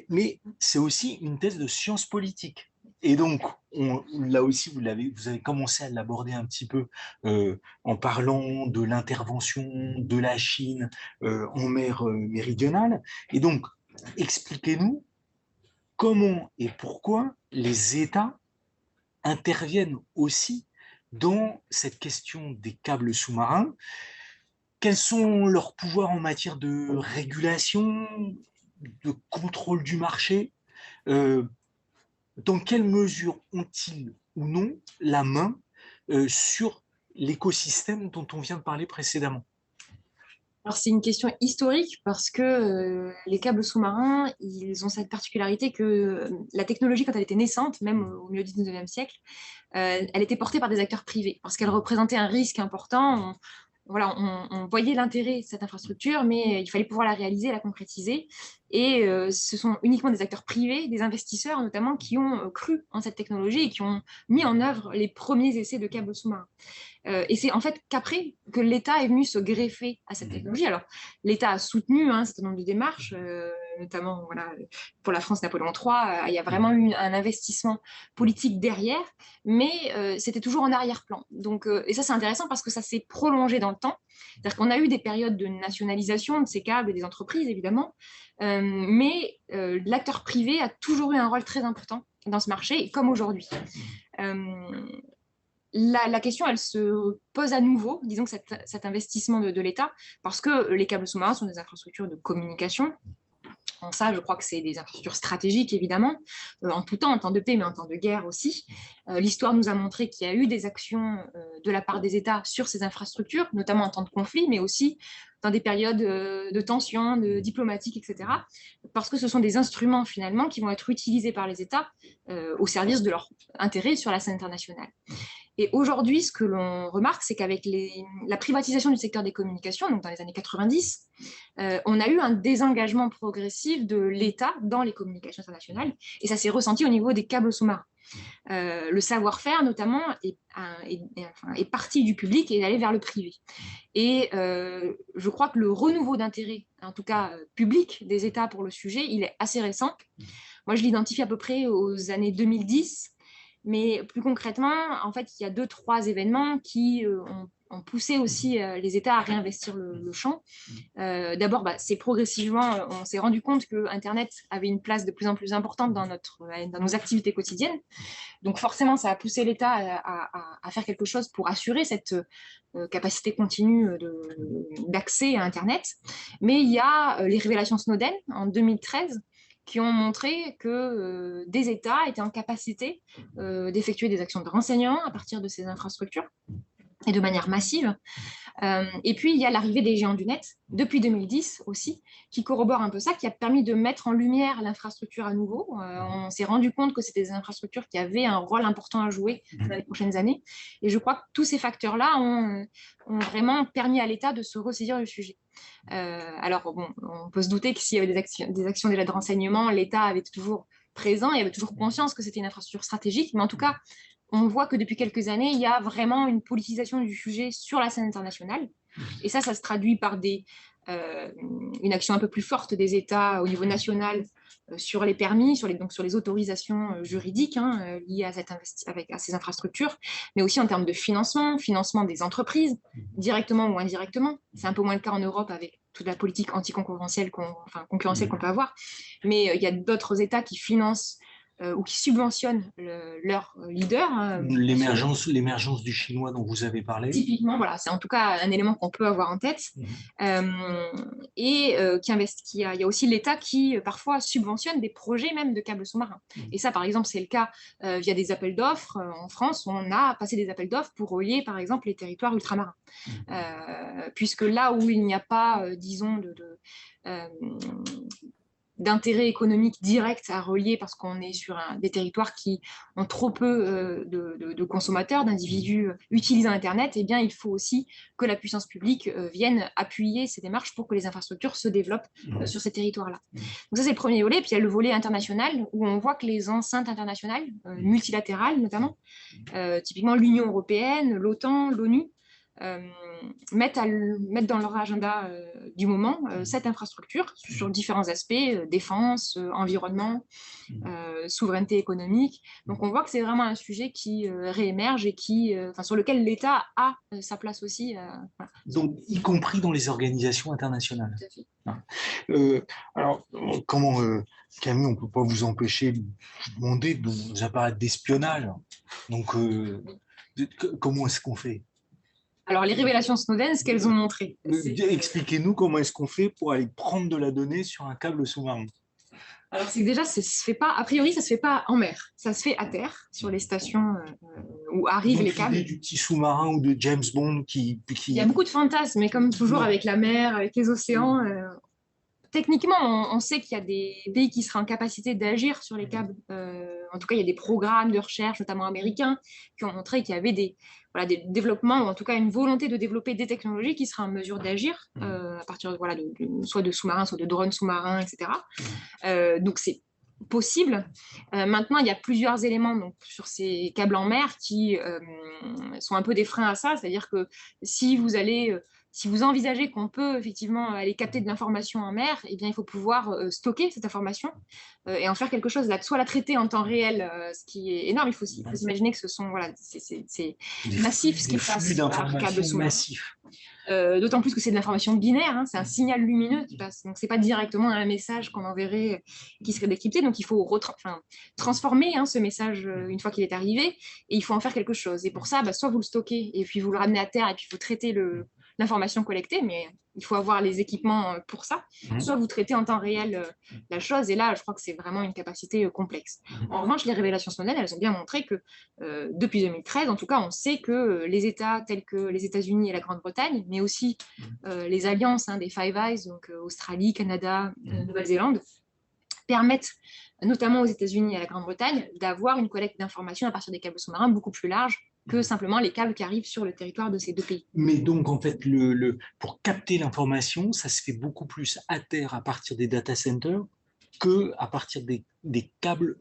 Mais c'est aussi une thèse de sciences politiques. Et donc, là aussi, vous avez commencé à l'aborder un petit peu en parlant de l'intervention de la Chine en mer méridionale. Et donc, expliquez-nous comment et pourquoi les États interviennent aussi dans cette question des câbles sous-marins. Quels sont leurs pouvoirs en matière de régulation, de contrôle du marché? Dans quelle mesure ont-ils ou non la main sur l'écosystème dont on vient de parler précédemment? Alors, c'est une question historique parce que les câbles sous-marins, ils ont cette particularité que la technologie, quand elle était naissante, même au milieu du 19e siècle, elle était portée par des acteurs privés parce qu'elle représentait un risque important. Voilà, on voyait l'intérêt de cette infrastructure, mais il fallait pouvoir la réaliser, la concrétiser. Et ce sont uniquement des acteurs privés, des investisseurs notamment, qui ont cru en cette technologie et qui ont mis en œuvre les premiers essais de câbles sous-marins. Et c'est en fait qu'après que l'État est venu se greffer à cette technologie. Alors, l'État a soutenu un certain nombre de démarches, notamment voilà, pour la France, Napoléon III, il y a vraiment eu un investissement politique derrière, mais c'était toujours en arrière-plan. Donc, et ça, c'est intéressant parce que ça s'est prolongé dans le temps. C'est-à-dire qu'on a eu des périodes de nationalisation de ces câbles et des entreprises, évidemment, mais l'acteur privé a toujours eu un rôle très important dans ce marché, comme aujourd'hui. la question, elle se pose à nouveau, disons que cet investissement de l'État, parce que les câbles sous-marins sont des infrastructures de communication. En ça, je crois que c'est des infrastructures stratégiques, évidemment, en tout temps, en temps de paix, mais en temps de guerre aussi. L'histoire nous a montré qu'il y a eu des actions de la part des États sur ces infrastructures, notamment en temps de conflit, mais aussi dans des périodes de tension, diplomatiques, etc. Parce que ce sont des instruments, finalement, qui vont être utilisés par les États au service de leur intérêt sur la scène internationale. Et aujourd'hui, ce que l'on remarque, c'est qu'avec la privatisation du secteur des communications, donc dans les années 90, on a eu un désengagement progressif de l'État dans les communications internationales, et ça s'est ressenti au niveau des câbles sous-marins. Le savoir-faire, notamment, est parti du public et est allé vers le privé. Et je crois que le renouveau d'intérêt, en tout cas public, des États pour le sujet, il est assez récent. Moi, je l'identifie à peu près aux années 2010. Mais plus concrètement, en fait, il y a 2-3 événements qui ont poussé aussi les États à réinvestir le champ. D'abord, c'est progressivement, on s'est rendu compte que Internet avait une place de plus en plus importante dans nos activités quotidiennes. Donc forcément, ça a poussé l'État à faire quelque chose pour assurer cette capacité continue d'accès à Internet. Mais il y a les révélations Snowden en 2013 qui ont montré que des États étaient en capacité d'effectuer des actions de renseignement à partir de ces infrastructures et de manière massive. Et puis, il y a l'arrivée des géants du net, depuis 2010 aussi, qui corrobore un peu ça, qui a permis de mettre en lumière l'infrastructure à nouveau. On s'est rendu compte que c'était des infrastructures qui avaient un rôle important à jouer dans les prochaines années. Et je crois que tous ces facteurs-là ont vraiment permis à l'État de se ressaisir du sujet. Alors, bon, on peut se douter que s'il y avait des actions déjà de renseignement, l'État avait toujours présent, il avait toujours conscience que c'était une infrastructure stratégique, mais en tout cas, on voit que depuis quelques années, il y a vraiment une politisation du sujet sur la scène internationale. Et ça se traduit par une action un peu plus forte des États au niveau national sur les permis, donc sur les autorisations juridiques liées à ces infrastructures, mais aussi en termes de financement des entreprises, directement ou indirectement. C'est un peu moins le cas en Europe avec toute la politique anticoncurrentielle concurrentielle qu'on peut avoir. Mais il y a d'autres États qui financent ou qui subventionnent leurs leaders. L'émergence du chinois dont vous avez parlé. Typiquement, voilà, c'est en tout cas un élément qu'on peut avoir en tête. Et il y a aussi l'État qui parfois subventionne des projets même de câbles sous-marins. Et ça, par exemple, c'est le cas via des appels d'offres. En France, on a passé des appels d'offres pour relier, par exemple, les territoires ultramarins. Puisque là où il n'y a pas, disons, d'intérêt économique direct à relier parce qu'on est sur des territoires qui ont trop peu de consommateurs, d'individus utilisant Internet, eh bien, il faut aussi que la puissance publique vienne appuyer ces démarches pour que les infrastructures se développent sur ces territoires-là. Donc ça, c'est le premier volet. Puis il y a le volet international où on voit que les enceintes internationales, multilatérales notamment, typiquement l'Union européenne, l'OTAN, l'ONU, mettent dans leur agenda du moment cette infrastructure sur différents aspects, défense, environnement, souveraineté économique. Donc on voit que c'est vraiment un sujet qui réémerge et sur lequel l'État a sa place aussi. Voilà. Donc, y compris dans les organisations internationales. Tout à fait. Alors, Camille, on ne peut pas vous empêcher de vous demander de nos appareils d'espionnage. Donc, comment est-ce qu'on fait? Alors, les révélations Snowden, ce qu'elles ont montré. Expliquez-nous comment est-ce qu'on fait pour aller prendre de la donnée sur un câble sous-marin. Alors, c'est que déjà, ça se fait pas, a priori, ça se fait pas en mer. Ça se fait à terre, sur les stations où arrivent les câbles. Du petit sous-marin ou de James Bond qui... Il y a beaucoup de fantasmes, mais comme toujours avec la mer, avec les océans... Techniquement, on sait qu'il y a des pays qui seraient en capacité d'agir sur les câbles. En tout cas, il y a des programmes de recherche, notamment américains, qui ont montré qu'il y avait des développements, ou en tout cas une volonté de développer des technologies qui seraient en mesure d'agir à partir soit de sous-marins, soit de drones sous-marins, etc. Donc, c'est possible. Maintenant, il y a plusieurs éléments sur ces câbles en mer qui sont un peu des freins à ça. C'est-à-dire que si vous allez si vous envisagez qu'on peut effectivement aller capter de l'information en mer, eh bien, il faut pouvoir stocker cette information et en faire quelque chose, soit la traiter en temps réel, ce qui est énorme. Il faut s'imaginer que ce sont, voilà, c'est massif ce qui des flux passe par câble d'informations sous-marin. massifs. D'autant plus que c'est de l'information binaire, hein, c'est un signal lumineux qui passe. Donc, ce n'est pas directement un message qu'on enverrait qui serait décrypté. Donc, il faut transformer ce message une fois qu'il est arrivé et il faut en faire quelque chose. Et pour ça, soit vous le stockez et puis vous le ramenez à terre et puis il faut traiter l'information collectée, mais il faut avoir les équipements pour ça. Soit vous traitez en temps réel la chose, et là, je crois que c'est vraiment une capacité complexe. En revanche, les révélations Snowden, elles ont bien montré que depuis 2013, en tout cas, on sait que les États tels que les États-Unis et la Grande-Bretagne, mais aussi les alliances des Five Eyes, donc Australie, Canada, Nouvelle-Zélande, permettent notamment aux États-Unis et à la Grande-Bretagne d'avoir une collecte d'informations à partir des câbles sous-marins beaucoup plus large que simplement les câbles qui arrivent sur le territoire de ces deux pays. Mais donc, en fait, pour capter l'information, ça se fait beaucoup plus à terre à partir des data centers qu'à partir des câbles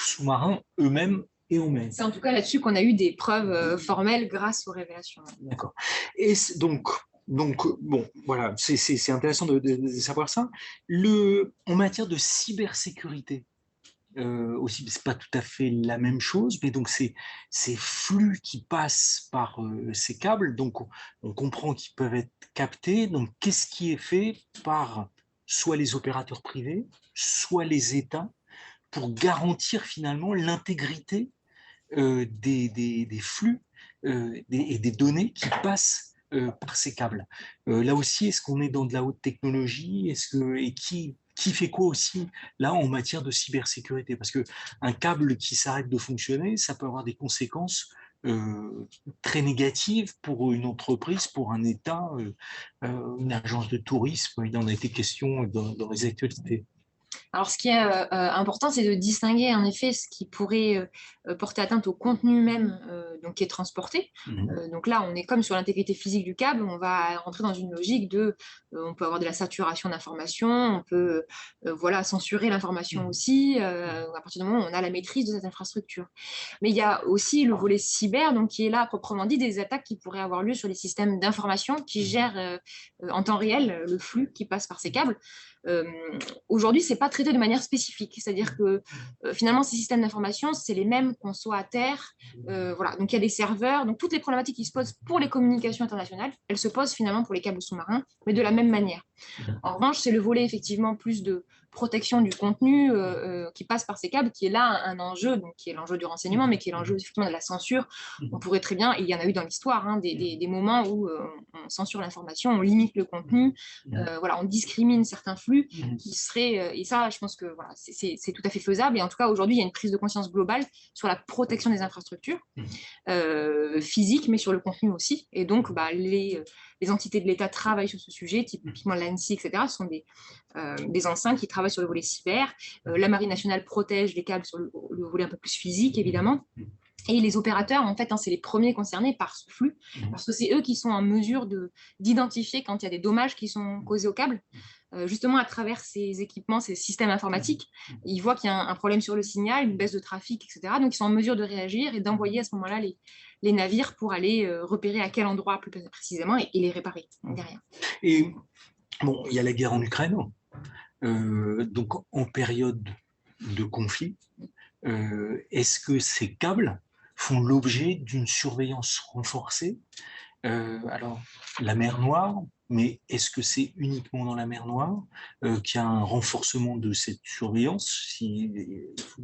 sous-marins eux-mêmes et en mer. C'est en tout cas là-dessus qu'on a eu des preuves formelles grâce aux révélations. D'accord. Et donc, bon, voilà, c'est intéressant de savoir ça. En matière de cybersécurité, aussi, c'est pas tout à fait la même chose, mais donc ces flux qui passent par ces câbles, donc on comprend qu'ils peuvent être captés. Donc, qu'est-ce qui est fait par soit les opérateurs privés, soit les États, pour garantir finalement l'intégrité des flux et des données qui passent par ces câbles. Là aussi, est-ce qu'on est dans de la haute technologie? Et qui fait quoi aussi là en matière de cybersécurité? Parce que un câble qui s'arrête de fonctionner, ça peut avoir des conséquences très négatives pour une entreprise, pour un État, une agence de tourisme. Il en a été question dans les actualités. Alors, ce qui est important, c'est de distinguer en effet ce qui pourrait porter atteinte au contenu même donc, qui est transporté. Donc là, on est comme sur l'intégrité physique du câble, on va rentrer dans une logique de, on peut avoir de la saturation d'informations, on peut voilà, censurer l'information aussi, à partir du moment où on a la maîtrise de cette infrastructure. Mais il y a aussi le volet cyber, donc qui est là, proprement dit, des attaques qui pourraient avoir lieu sur les systèmes d'information qui gèrent en temps réel le flux qui passe par ces câbles. Aujourd'hui, ce n'est pas traité de manière spécifique. C'est-à-dire que finalement, ces systèmes d'information, c'est les mêmes qu'on soit à terre. Voilà. Donc, il y a des serveurs. Donc, toutes les problématiques qui se posent pour les communications internationales, elles se posent finalement pour les câbles sous-marins, mais de la même manière. En revanche, c'est le volet effectivement plus de protection du contenu qui passe par ces câbles qui est là un enjeu, donc qui est l'enjeu du renseignement, mais qui est l'enjeu effectivement de la censure. On pourrait très bien, et il y en a eu dans l'histoire, des moments où on censure l'information, on limite le contenu, voilà, on discrimine certains flux qui seraient, et ça, je pense que voilà, c'est tout à fait faisable. Et en tout cas, aujourd'hui, il y a une prise de conscience globale sur la protection des infrastructures physiques, mais sur le contenu aussi. Et donc, les entités de l'État travaillent sur ce sujet, typiquement l'ANSSI, etc. Ce sont des anciens qui travaillent sur le volet cyber. La Marine nationale protège les câbles sur le volet un peu plus physique, évidemment. Et les opérateurs, en fait, c'est les premiers concernés par ce flux, parce que c'est eux qui sont en mesure d'identifier quand il y a des dommages qui sont causés au câble. Justement, à travers ces équipements, ces systèmes informatiques, ils voient qu'il y a un problème sur le signal, une baisse de trafic, etc. Donc, ils sont en mesure de réagir et d'envoyer à ce moment-là les navires pour aller repérer à quel endroit plus précisément et les réparer derrière. Et bon, il y a la guerre en Ukraine, donc en période de conflit. Est-ce que ces câbles font l'objet d'une surveillance renforcée? Alors, la mer Noire, mais est-ce que c'est uniquement dans la mer Noire qu'il y a un renforcement de cette surveillance,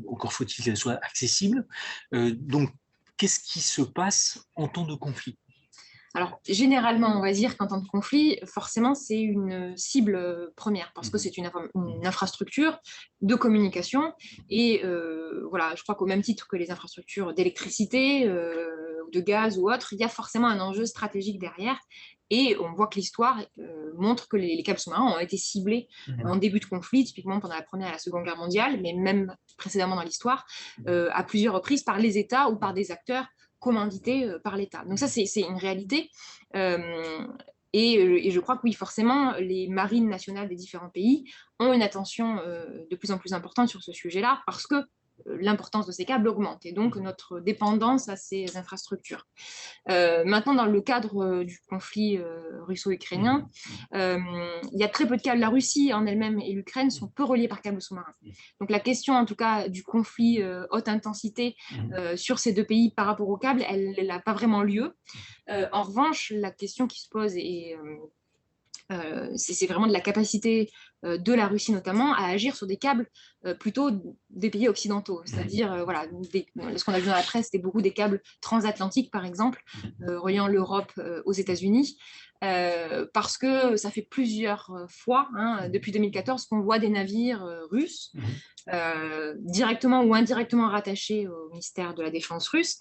encore faut-il qu'elle soit accessible? Donc, qu'est-ce qui se passe en temps de conflit? Alors, généralement, on va dire qu'en temps de conflit, forcément, c'est une cible première, parce que c'est une infrastructure de communication. Et voilà, je crois qu'au même titre que les infrastructures d'électricité, de gaz ou autres, il y a forcément un enjeu stratégique derrière. Et on voit que l'histoire montre que les câbles sous-marins ont été ciblés en début de conflit, typiquement pendant la Première et la Seconde Guerre mondiale, mais même précédemment dans l'histoire, à plusieurs reprises par les États ou par des acteurs commandité par l'État. Donc ça, c'est une réalité. Et je crois que oui, forcément, les marines nationales des différents pays ont une attention de plus en plus importante sur ce sujet-là, parce que l'importance de ces câbles augmente et donc notre dépendance à ces infrastructures. Maintenant, dans le cadre du conflit russo-ukrainien, il y a très peu de câbles. La Russie en elle-même et l'Ukraine sont peu reliés par câbles sous-marins. Donc la question, en tout cas, du conflit haute intensité sur ces deux pays par rapport aux câbles, elle n'a pas vraiment lieu. En revanche, la question qui se pose c'est vraiment de la capacité de la Russie notamment à agir sur des câbles plutôt des pays occidentaux, c'est-à-dire voilà, ce qu'on a vu dans la presse, c'était beaucoup des câbles transatlantiques par exemple, reliant l'Europe aux États-Unis, parce que ça fait plusieurs fois, depuis 2014, qu'on voit des navires russes directement ou indirectement rattachés au ministère de la Défense russe,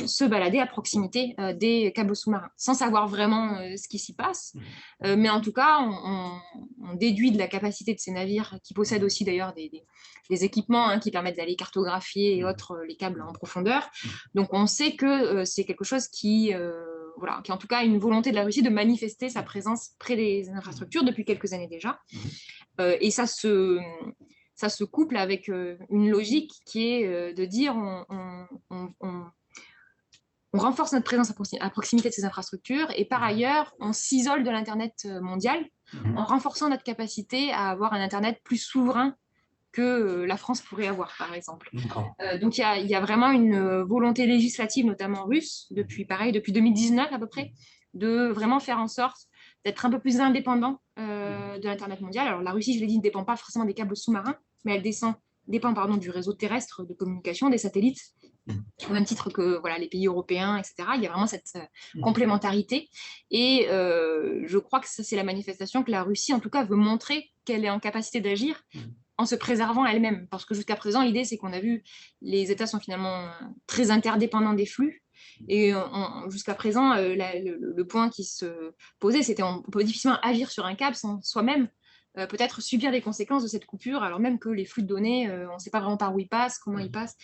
se balader à proximité des câbles sous-marins, sans savoir vraiment ce qui s'y passe. Mais en tout cas, on déduit de la capacité de ces navires, qui possèdent aussi d'ailleurs des équipements qui permettent d'aller cartographier et autres les câbles en profondeur. Donc on sait que c'est quelque chose qui en tout cas une volonté de la Russie de manifester sa présence près des infrastructures depuis quelques années déjà. Et ça se couple avec une logique qui est de dire on renforce notre présence à proximité de ces infrastructures et par ailleurs, on s'isole de l'Internet mondial en renforçant notre capacité à avoir un Internet plus souverain que la France pourrait avoir, par exemple. Donc, il y a vraiment une volonté législative, notamment russe, depuis 2019 à peu près, de vraiment faire en sorte d'être un peu plus indépendant de l'Internet mondial. Alors, la Russie, je l'ai dit, ne dépend pas forcément des câbles sous-marins, mais elle dépend du réseau terrestre de communication, des satellites, au même titre que les pays européens, etc. Il y a vraiment cette complémentarité. Et je crois que ça, c'est la manifestation que la Russie, en tout cas, veut montrer qu'elle est en capacité d'agir en se préservant elle-même. Parce que jusqu'à présent, l'idée, c'est qu'on a vu les États sont finalement très interdépendants des flux. Et jusqu'à présent, le point qui se posait, c'était on peut difficilement agir sur un câble sans soi-même peut-être subir les conséquences de cette coupure, alors même que les flux de données, on ne sait pas vraiment par où ils passent, comment ils passent.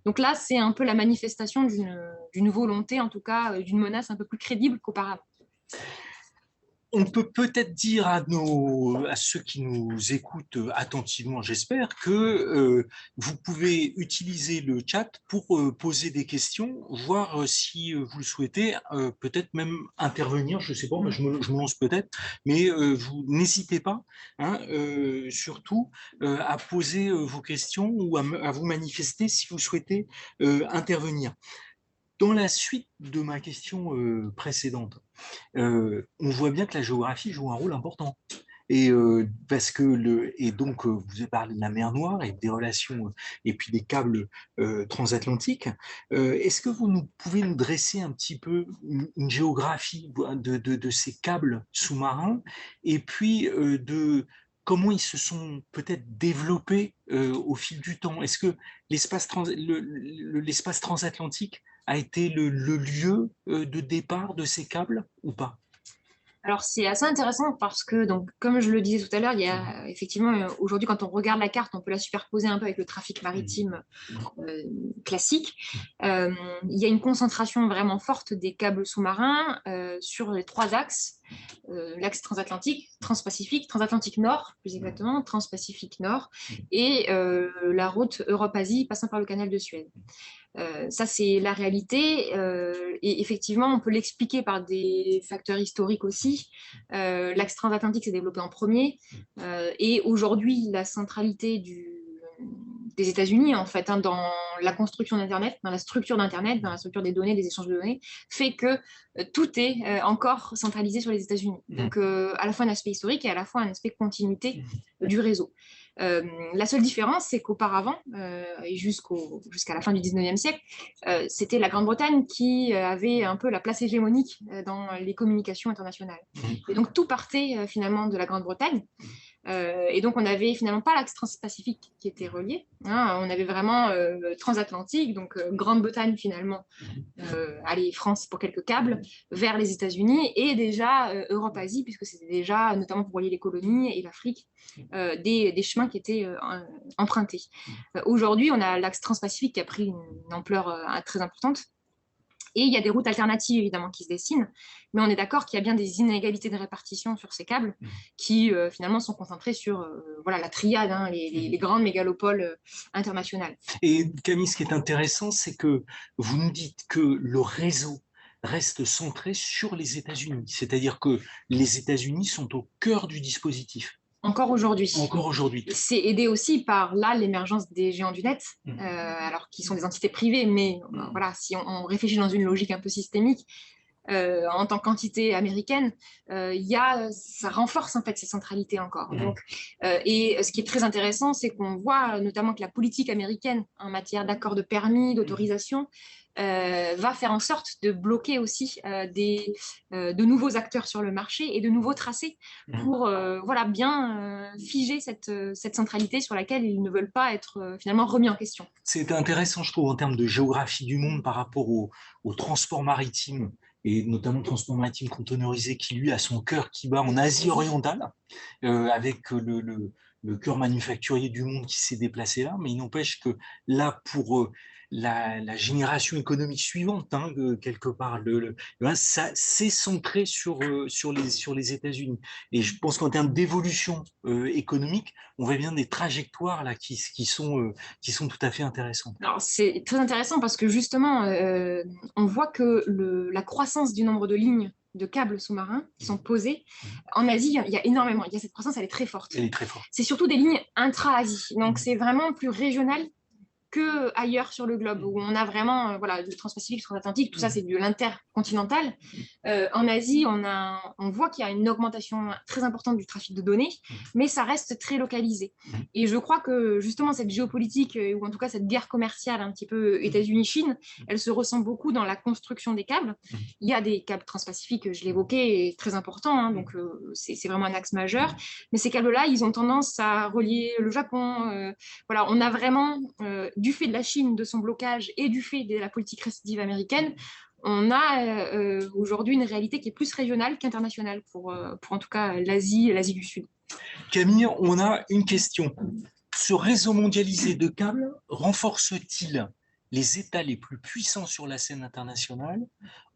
Donc là, c'est un peu la manifestation d'une volonté, en tout cas, d'une menace un peu plus crédible qu'auparavant. On peut peut-être dire à ceux qui nous écoutent attentivement, j'espère, que vous pouvez utiliser le chat pour poser des questions, voir si vous le souhaitez, peut-être même intervenir, je ne sais pas, je me lance peut-être, mais vous n'hésitez pas, surtout, à poser vos questions ou à vous manifester si vous souhaitez intervenir. Dans la suite de ma question précédente, on voit bien que la géographie joue un rôle important. Et parce que vous avez parlé de la mer Noire et des relations et puis des câbles transatlantiques. Est-ce que pouvez nous dresser un petit peu une géographie de ces câbles sous-marins et puis de comment ils se sont peut-être développés au fil du temps? Est-ce que l'espace transatlantique a été le lieu de départ de ces câbles ou pas? Alors, c'est assez intéressant parce que, donc, comme je le disais tout à l'heure, il y a effectivement, aujourd'hui, quand on regarde la carte, on peut la superposer un peu avec le trafic maritime classique. Il y a une concentration vraiment forte des câbles sous-marins sur les trois axes. L'axe transatlantique, transpacifique, transatlantique nord, plus exactement, transpacifique nord, et la route Europe-Asie passant par le canal de Suez. Ça, c'est la réalité. Et effectivement, on peut l'expliquer par des facteurs historiques aussi. L'axe transatlantique s'est développé en premier. Et aujourd'hui, la centralité des États-Unis, en fait, dans la construction d'Internet, dans la structure d'Internet, dans la structure des données, des échanges de données, fait que tout est encore centralisé sur les États-Unis. Donc, à la fois un aspect historique et à la fois un aspect continuité du réseau. La seule différence, c'est qu'auparavant, et jusqu'à la fin du 19e siècle, c'était la Grande-Bretagne qui avait un peu la place hégémonique dans les communications internationales. Et donc tout partait finalement de la Grande-Bretagne. Et donc, on n'avait finalement pas l'axe transpacifique qui était relié. On avait vraiment transatlantique, donc Grande-Bretagne finalement, allez, France pour quelques câbles, vers les États-Unis et déjà Europe-Asie, puisque c'était déjà, notamment pour relier les colonies et l'Afrique, des chemins qui étaient empruntés. Aujourd'hui, on a l'axe transpacifique qui a pris une ampleur très importante. Et il y a des routes alternatives, évidemment, qui se dessinent, mais on est d'accord qu'il y a bien des inégalités de répartition sur ces câbles qui, finalement, sont concentrés sur voilà, la triade, hein, les grandes mégalopoles internationales. Et Camille, ce qui est intéressant, c'est que vous nous dites que le réseau reste centré sur les États-Unis, c'est-à-dire que les États-Unis sont au cœur du dispositif. Encore aujourd'hui. Encore aujourd'hui. C'est aidé aussi par là l'émergence des géants du net, alors qui sont des entités privées, mais voilà, si on réfléchit dans une logique un peu systémique, en tant qu'entité américaine, ça renforce en fait ces centralités encore. Donc, et ce qui est très intéressant, c'est qu'on voit notamment que la politique américaine en matière d'accords de permis, d'autorisation, va faire en sorte de bloquer aussi de nouveaux acteurs sur le marché et de nouveaux tracés pour voilà, bien figer cette centralité sur laquelle ils ne veulent pas être finalement remis en question. C'est intéressant, je trouve, en termes de géographie du monde par rapport au transport maritime, et notamment le transport maritime containerisé qui, lui, a son cœur qui bat en Asie orientale, avec le cœur manufacturier du monde qui s'est déplacé là, mais il n'empêche que là, pour la génération économique suivante, hein, quelque part, ça s'est centré sur les États-Unis. Et je pense qu'en termes d'évolution économique, on voit bien des trajectoires là qui sont tout à fait intéressantes. Alors, c'est très intéressant parce que justement, on voit que la croissance du nombre de lignes de câbles sous-marins qui sont posés en Asie, il y a énormément. Il y a cette croissance, elle est très forte. Elle est très forte. C'est surtout des lignes intra-Asie. Donc, c'est vraiment plus régional qu'ailleurs sur le globe, où on a vraiment voilà, le transpacifique, le transatlantique, tout ça c'est de l'intercontinental. En Asie, on voit qu'il y a une augmentation très importante du trafic de données, mais ça reste très localisé. Et je crois que justement cette géopolitique, ou en tout cas cette guerre commerciale un petit peu États-Unis-Chine, elle se ressent beaucoup dans la construction des câbles. Il y a des câbles transpacifiques, je l'évoquais, très importants, hein, donc c'est vraiment un axe majeur. Mais ces câbles-là, ils ont tendance à relier le Japon. Voilà, on a vraiment du fait de la Chine, de son blocage et du fait de la politique restrictive américaine, on a aujourd'hui une réalité qui est plus régionale qu'internationale pour en tout cas l'Asie et l'Asie du Sud. Camille, on a une question. Ce réseau mondialisé de câbles renforce-t-il les États les plus puissants sur la scène internationale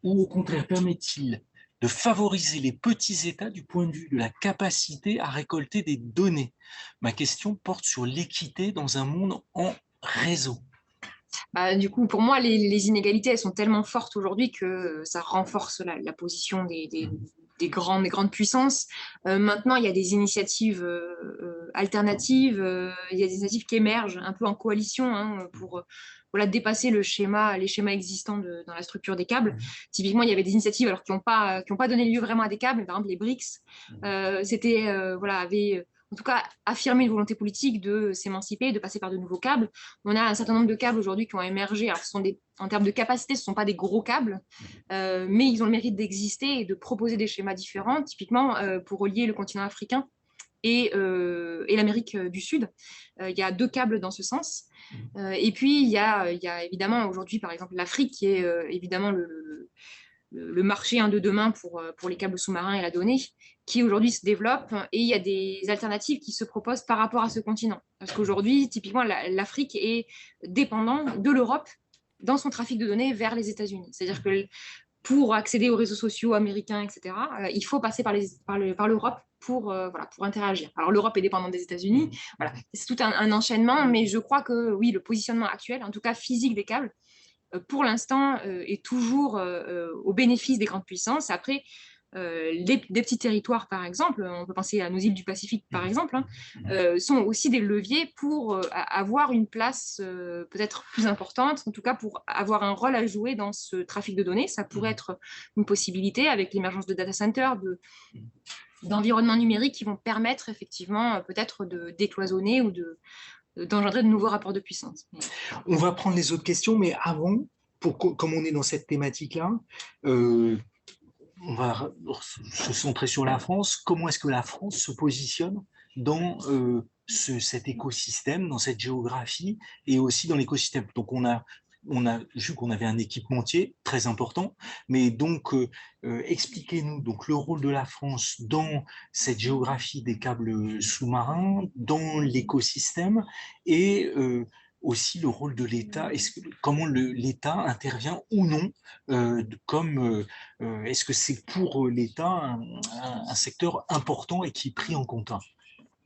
ou au contraire permet-il de favoriser les petits États du point de vue de la capacité à récolter des données? Ma question porte sur l'équité dans un monde en réseau. Du coup, pour moi, les inégalités, elles sont tellement fortes aujourd'hui que ça renforce la position des grandes puissances. Maintenant, il y a des initiatives alternatives, il y a des initiatives qui émergent un peu en coalition hein, pour voilà, dépasser les schémas existants dans la structure des câbles. Typiquement, il y avait des initiatives alors, qui n'ont pas donné lieu vraiment à des câbles. Par exemple, les BRICS, avaient en tout cas affirmé une volonté politique de s'émanciper, de passer par de nouveaux câbles. On a un certain nombre de câbles aujourd'hui qui ont émergé. Alors, en termes de capacité, ce ne sont pas des gros câbles, mais ils ont le mérite d'exister et de proposer des schémas différents, typiquement pour relier le continent africain et l'Amérique du Sud. Il y a 2 câbles dans ce sens. Et puis, il y a évidemment aujourd'hui, par exemple, l'Afrique qui est évidemment le marché de demain pour les câbles sous-marins et la donnée, qui aujourd'hui se développe, et il y a des alternatives qui se proposent par rapport à ce continent. Parce qu'aujourd'hui, typiquement, l'Afrique est dépendante de l'Europe dans son trafic de données vers les États-Unis. C'est-à-dire que pour accéder aux réseaux sociaux américains, etc., il faut passer par l'Europe pour interagir. Alors l'Europe est dépendante des États-Unis, voilà. C'est tout un enchaînement, mais je crois que oui, le positionnement actuel, en tout cas physique des câbles, pour l'instant, est toujours au bénéfice des grandes puissances. Après, des petits territoires, par exemple, on peut penser à nos îles du Pacifique, par exemple, sont aussi des leviers pour avoir une place peut-être plus importante, en tout cas pour avoir un rôle à jouer dans ce trafic de données. Ça pourrait être une possibilité avec l'émergence de data centers, d'environnements numériques qui vont permettre effectivement peut-être de décloisonner ou d'engendrer de nouveaux rapports de puissance. On va prendre les autres questions, mais avant, comme on est dans cette thématique-là, on va se centrer sur la France. Comment est-ce que la France se positionne dans cet écosystème, dans cette géographie et aussi dans l'écosystème? Donc, on a vu qu'on avait un équipementier très important, mais donc expliquez-nous donc le rôle de la France dans cette géographie des câbles sous-marins, dans l'écosystème et aussi le rôle de l'État, comment l'État intervient ou non, est-ce que c'est pour l'État un secteur important et qui est pris en compte?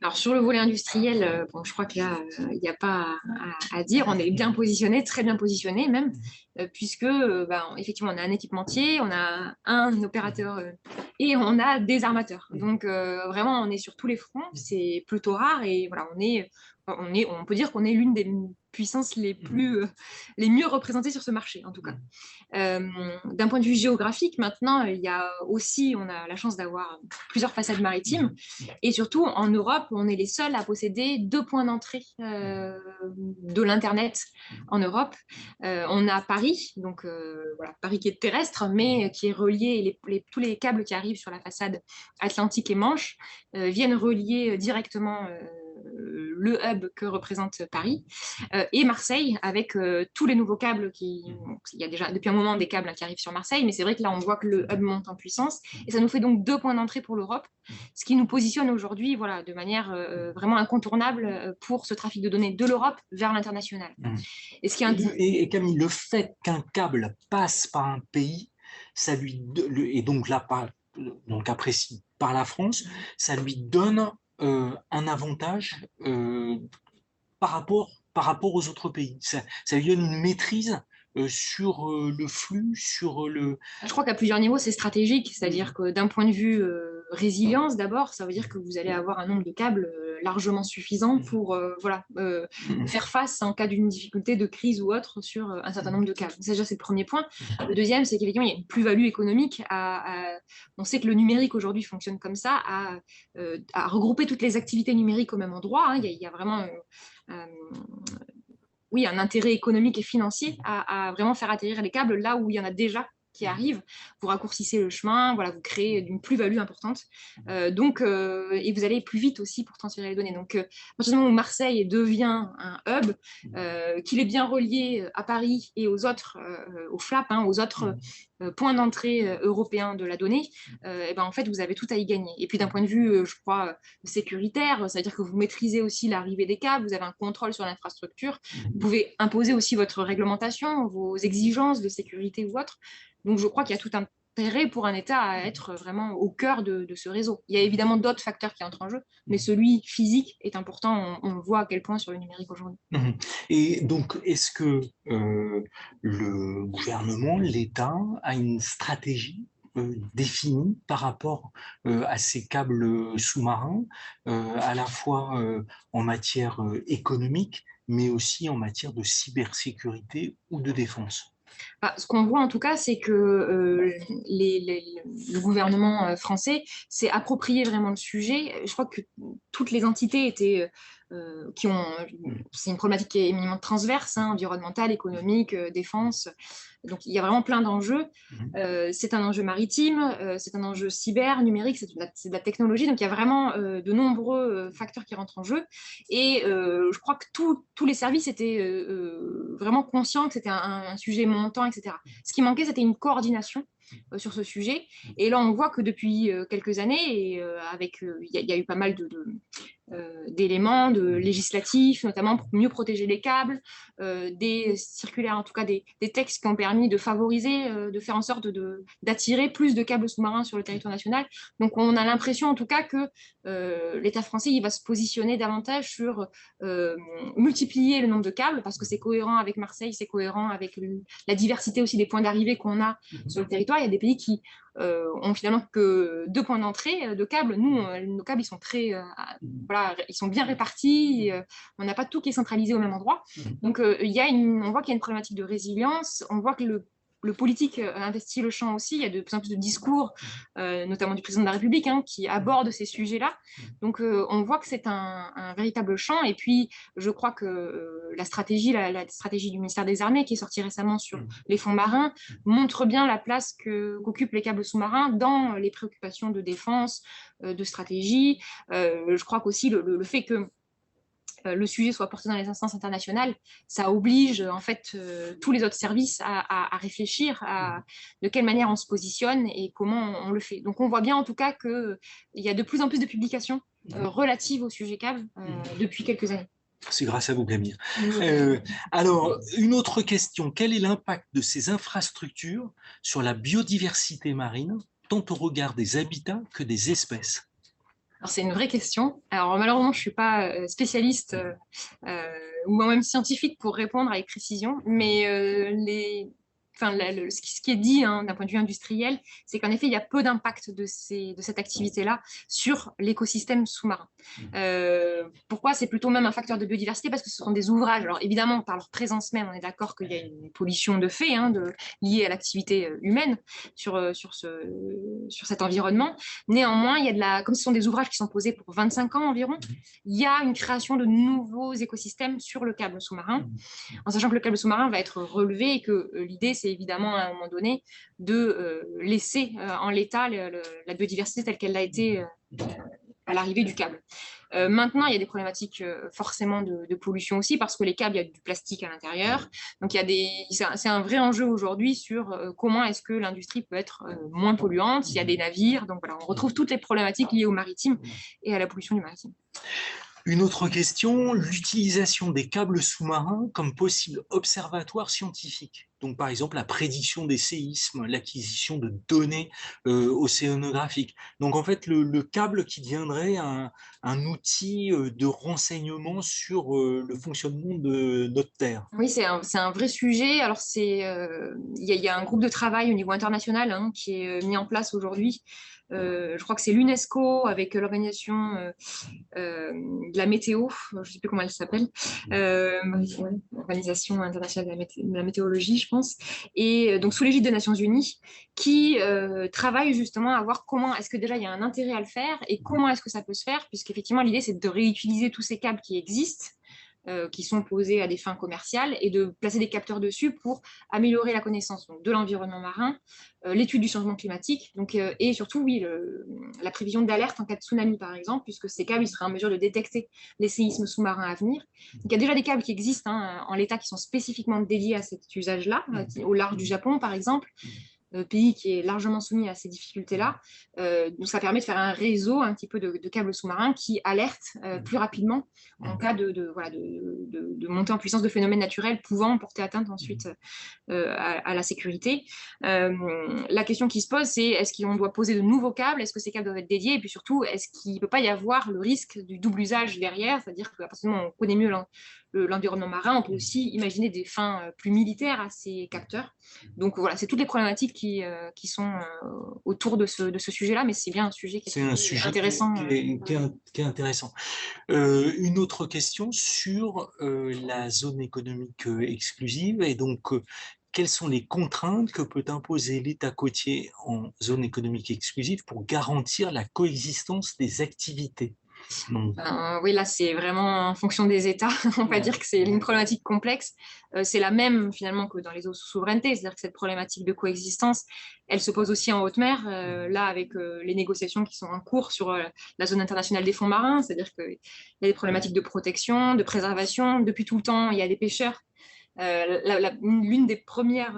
Alors sur le volet industriel, bon, je crois que là, il n'y a pas à dire. On est bien positionné, très bien positionné même, puisque effectivement, on a un équipementier, on a un opérateur et on a des armateurs. Donc vraiment, on est sur tous les fronts. C'est plutôt rare et voilà, on peut dire qu'on est l'une des puissances les mieux représentées sur ce marché, en tout cas. D'un point de vue géographique, maintenant, on a la chance d'avoir plusieurs façades maritimes. Et surtout, en Europe, on est les seuls à posséder 2 points d'entrée de l'Internet en Europe. On a Paris, donc voilà, Paris qui est terrestre, mais qui est relié, tous les câbles qui arrivent sur la façade Atlantique et Manche viennent relier directement le hub que représente Paris, et Marseille, avec tous les nouveaux câbles il y a déjà depuis un moment des câbles qui arrivent sur Marseille, mais c'est vrai que là, on voit que le hub monte en puissance, et ça nous fait donc 2 points d'entrée pour l'Europe, ce qui nous positionne aujourd'hui voilà, de manière vraiment incontournable pour ce trafic de données de l'Europe vers l'international. Et, et Camille, le fait qu'un câble passe par un pays, et donc là, donc apprécié par la France, ça lui donne un avantage par rapport aux autres pays. Ça lui donne une maîtrise sur le flux, sur le... Je crois qu'à plusieurs niveaux, c'est stratégique, c'est-à-dire que d'un point de vue résilience, d'abord, ça veut dire que vous allez avoir un nombre de câbles largement suffisant pour faire face en cas d'une difficulté de crise ou autre sur un certain nombre de câbles. Déjà, c'est le premier point. Le deuxième, c'est qu'effectivement, il y a une plus-value économique. On sait que le numérique aujourd'hui fonctionne comme ça, à regrouper toutes les activités numériques au même endroit. Hein. Il y a vraiment... oui, un intérêt économique et financier à vraiment faire atterrir les câbles là où il y en a déjà qui arrivent. Vous raccourcissez le chemin, voilà, vous créez une plus-value importante. Et vous allez plus vite aussi pour transférer les données. Donc, à partir du moment où Marseille devient un hub, qu'il est bien relié à Paris et aux autres, aux FLAP, hein, aux autres points d'entrée européens de la donnée, et en fait, vous avez tout à y gagner. Et puis, d'un point de vue, je crois, sécuritaire, c'est-à-dire que vous maîtrisez aussi l'arrivée des câbles, vous avez un contrôle sur l'infrastructure, vous pouvez imposer aussi votre réglementation, vos exigences de sécurité ou autres. Donc, je crois qu'il y a tout un intérêt pour un État à être vraiment au cœur de ce réseau. Il y a évidemment d'autres facteurs qui entrent en jeu, mais celui physique est important. On voit à quel point sur le numérique aujourd'hui. Et donc, est-ce que le gouvernement, l'État, a une stratégie définie par rapport à ces câbles sous-marins, à la fois en matière économique, mais aussi en matière de cybersécurité ou de défense? Ce qu'on voit en tout cas, c'est que le gouvernement français s'est approprié vraiment le sujet. Je crois que toutes les entités étaient c'est une problématique qui est éminemment transverse, hein, environnementale, économique, défense. Donc il y a vraiment plein d'enjeux. C'est un enjeu maritime, c'est un enjeu cyber, numérique, c'est de la technologie. Donc il y a vraiment de nombreux facteurs qui rentrent en jeu. Et je crois que tous les services étaient vraiment conscients que c'était un sujet montant, etc. Ce qui manquait, c'était une coordination sur ce sujet. Et là, on voit que depuis quelques années, il y a eu pas mal d'éléments législatifs, notamment pour mieux protéger les câbles, des circulaires, en tout cas des textes qui ont permis de favoriser, de faire en sorte d'attirer plus de câbles sous-marins sur le territoire national. Donc on a l'impression en tout cas que l'État français il va se positionner davantage sur multiplier le nombre de câbles, parce que c'est cohérent avec Marseille, c'est cohérent avec la diversité aussi des points d'arrivée qu'on a sur le territoire. Il y a des pays qui ont finalement que 2 points d'entrée de câbles. Nous, nos câbles, ils sont voilà, ils sont bien répartis. On n'a pas tout qui est centralisé au même endroit. Donc, on voit qu'il y a une problématique de résilience. On voit que le politique investit le champ aussi. Il y a de plus en plus de discours, notamment du président de la République, hein, qui aborde ces sujets-là. Donc, on voit que c'est un véritable champ. Et puis, je crois que la stratégie du ministère des Armées, qui est sortie récemment sur les fonds marins, montre bien la place qu'occupent les câbles sous-marins dans les préoccupations de défense, de stratégie. Je crois qu'aussi le fait que le sujet soit porté dans les instances internationales, ça oblige en fait tous les autres services à réfléchir à de quelle manière on se positionne et comment on le fait. Donc on voit bien en tout cas qu'il y a de plus en plus de publications relatives au sujet câble depuis quelques années. C'est grâce à vous, Camille. Alors, une autre question. Quel est l'impact de ces infrastructures sur la biodiversité marine, tant au regard des habitats que des espèces? Alors, c'est une vraie question. Alors, malheureusement, je ne suis pas spécialiste ou même scientifique pour répondre avec précision, mais ce qui est dit hein, d'un point de vue industriel, c'est qu'en effet, il y a peu d'impact de cette activité-là sur l'écosystème sous-marin. Pourquoi? C'est plutôt même un facteur de biodiversité parce que ce sont des ouvrages. Alors, évidemment, par leur présence même, on est d'accord qu'il y a une pollution de fait liée à l'activité humaine sur cet environnement. Néanmoins, il y a comme ce sont des ouvrages qui sont posés pour 25 ans environ, il y a une création de nouveaux écosystèmes sur le câble sous-marin, en sachant que le câble sous-marin va être relevé et que l'idée, c'est évidemment à un moment donné de laisser en l'état la biodiversité telle qu'elle a été à l'arrivée du câble. Maintenant, il y a des problématiques forcément de pollution aussi, parce que les câbles, il y a du plastique à l'intérieur. Donc, c'est un vrai enjeu aujourd'hui sur comment est-ce que l'industrie peut être moins polluante. Il y a des navires. Donc, voilà, on retrouve toutes les problématiques liées au maritime et à la pollution du maritime. Une autre question, l'utilisation des câbles sous-marins comme possible observatoire scientifique. Donc, par exemple, la prédiction des séismes, l'acquisition de données océanographiques. Donc, en fait, le câble qui deviendrait un outil de renseignement sur le fonctionnement de notre Terre. Oui, c'est un vrai sujet. Alors, il y a un groupe de travail au niveau international hein, qui est mis en place aujourd'hui. Je crois que c'est l'UNESCO avec l'organisation de la météo, je ne sais plus comment elle s'appelle, Organisation internationale de la météorologie, je pense, et donc sous l'égide des Nations Unies, qui travaille justement à voir comment est-ce que déjà il y a un intérêt à le faire et comment est-ce que ça peut se faire, puisqu'effectivement l'idée c'est de réutiliser tous ces câbles qui existent, qui sont posés à des fins commerciales et de placer des capteurs dessus pour améliorer la connaissance donc, de l'environnement marin, l'étude du changement climatique donc, et surtout oui, la prévision d'alerte en cas de tsunami par exemple, puisque ces câbles ils seraient en mesure de détecter les séismes sous-marins à venir. Donc, il y a déjà des câbles qui existent hein, en l'état qui sont spécifiquement dédiés à cet usage-là, au large du Japon par exemple. Pays qui est largement soumis à ces difficultés-là. Donc, ça permet de faire un réseau un petit peu de câbles sous-marins qui alertent plus rapidement en cas de montée en puissance de phénomènes naturels pouvant porter atteinte ensuite à la sécurité. La question qui se pose, c'est est-ce qu'on doit poser de nouveaux câbles? Est-ce que ces câbles doivent être dédiés? Et puis surtout, est-ce qu'il ne peut pas y avoir le risque du double usage derrière? C'est-à-dire qu'à partir du moment où on connaît mieux l'environnement marin, on peut aussi imaginer des fins plus militaires à ces capteurs. Donc voilà, c'est toutes les problématiques qui sont autour de ce sujet-là, mais c'est bien un sujet qui est intéressant. Qui est intéressant. Une autre question sur la zone économique exclusive et donc quelles sont les contraintes que peut imposer l'État côtier en zone économique exclusive pour garantir la coexistence des activités? Oui, là, c'est vraiment en fonction des États. On va dire que c'est une problématique complexe. C'est la même, finalement, que dans les eaux sous souveraineté. C'est-à-dire que cette problématique de coexistence, elle se pose aussi en haute mer. Là, avec les négociations qui sont en cours sur la zone internationale des fonds marins. C'est-à-dire qu'il y a des problématiques de protection, de préservation. Depuis tout le temps, il y a des pêcheurs. L'une des premières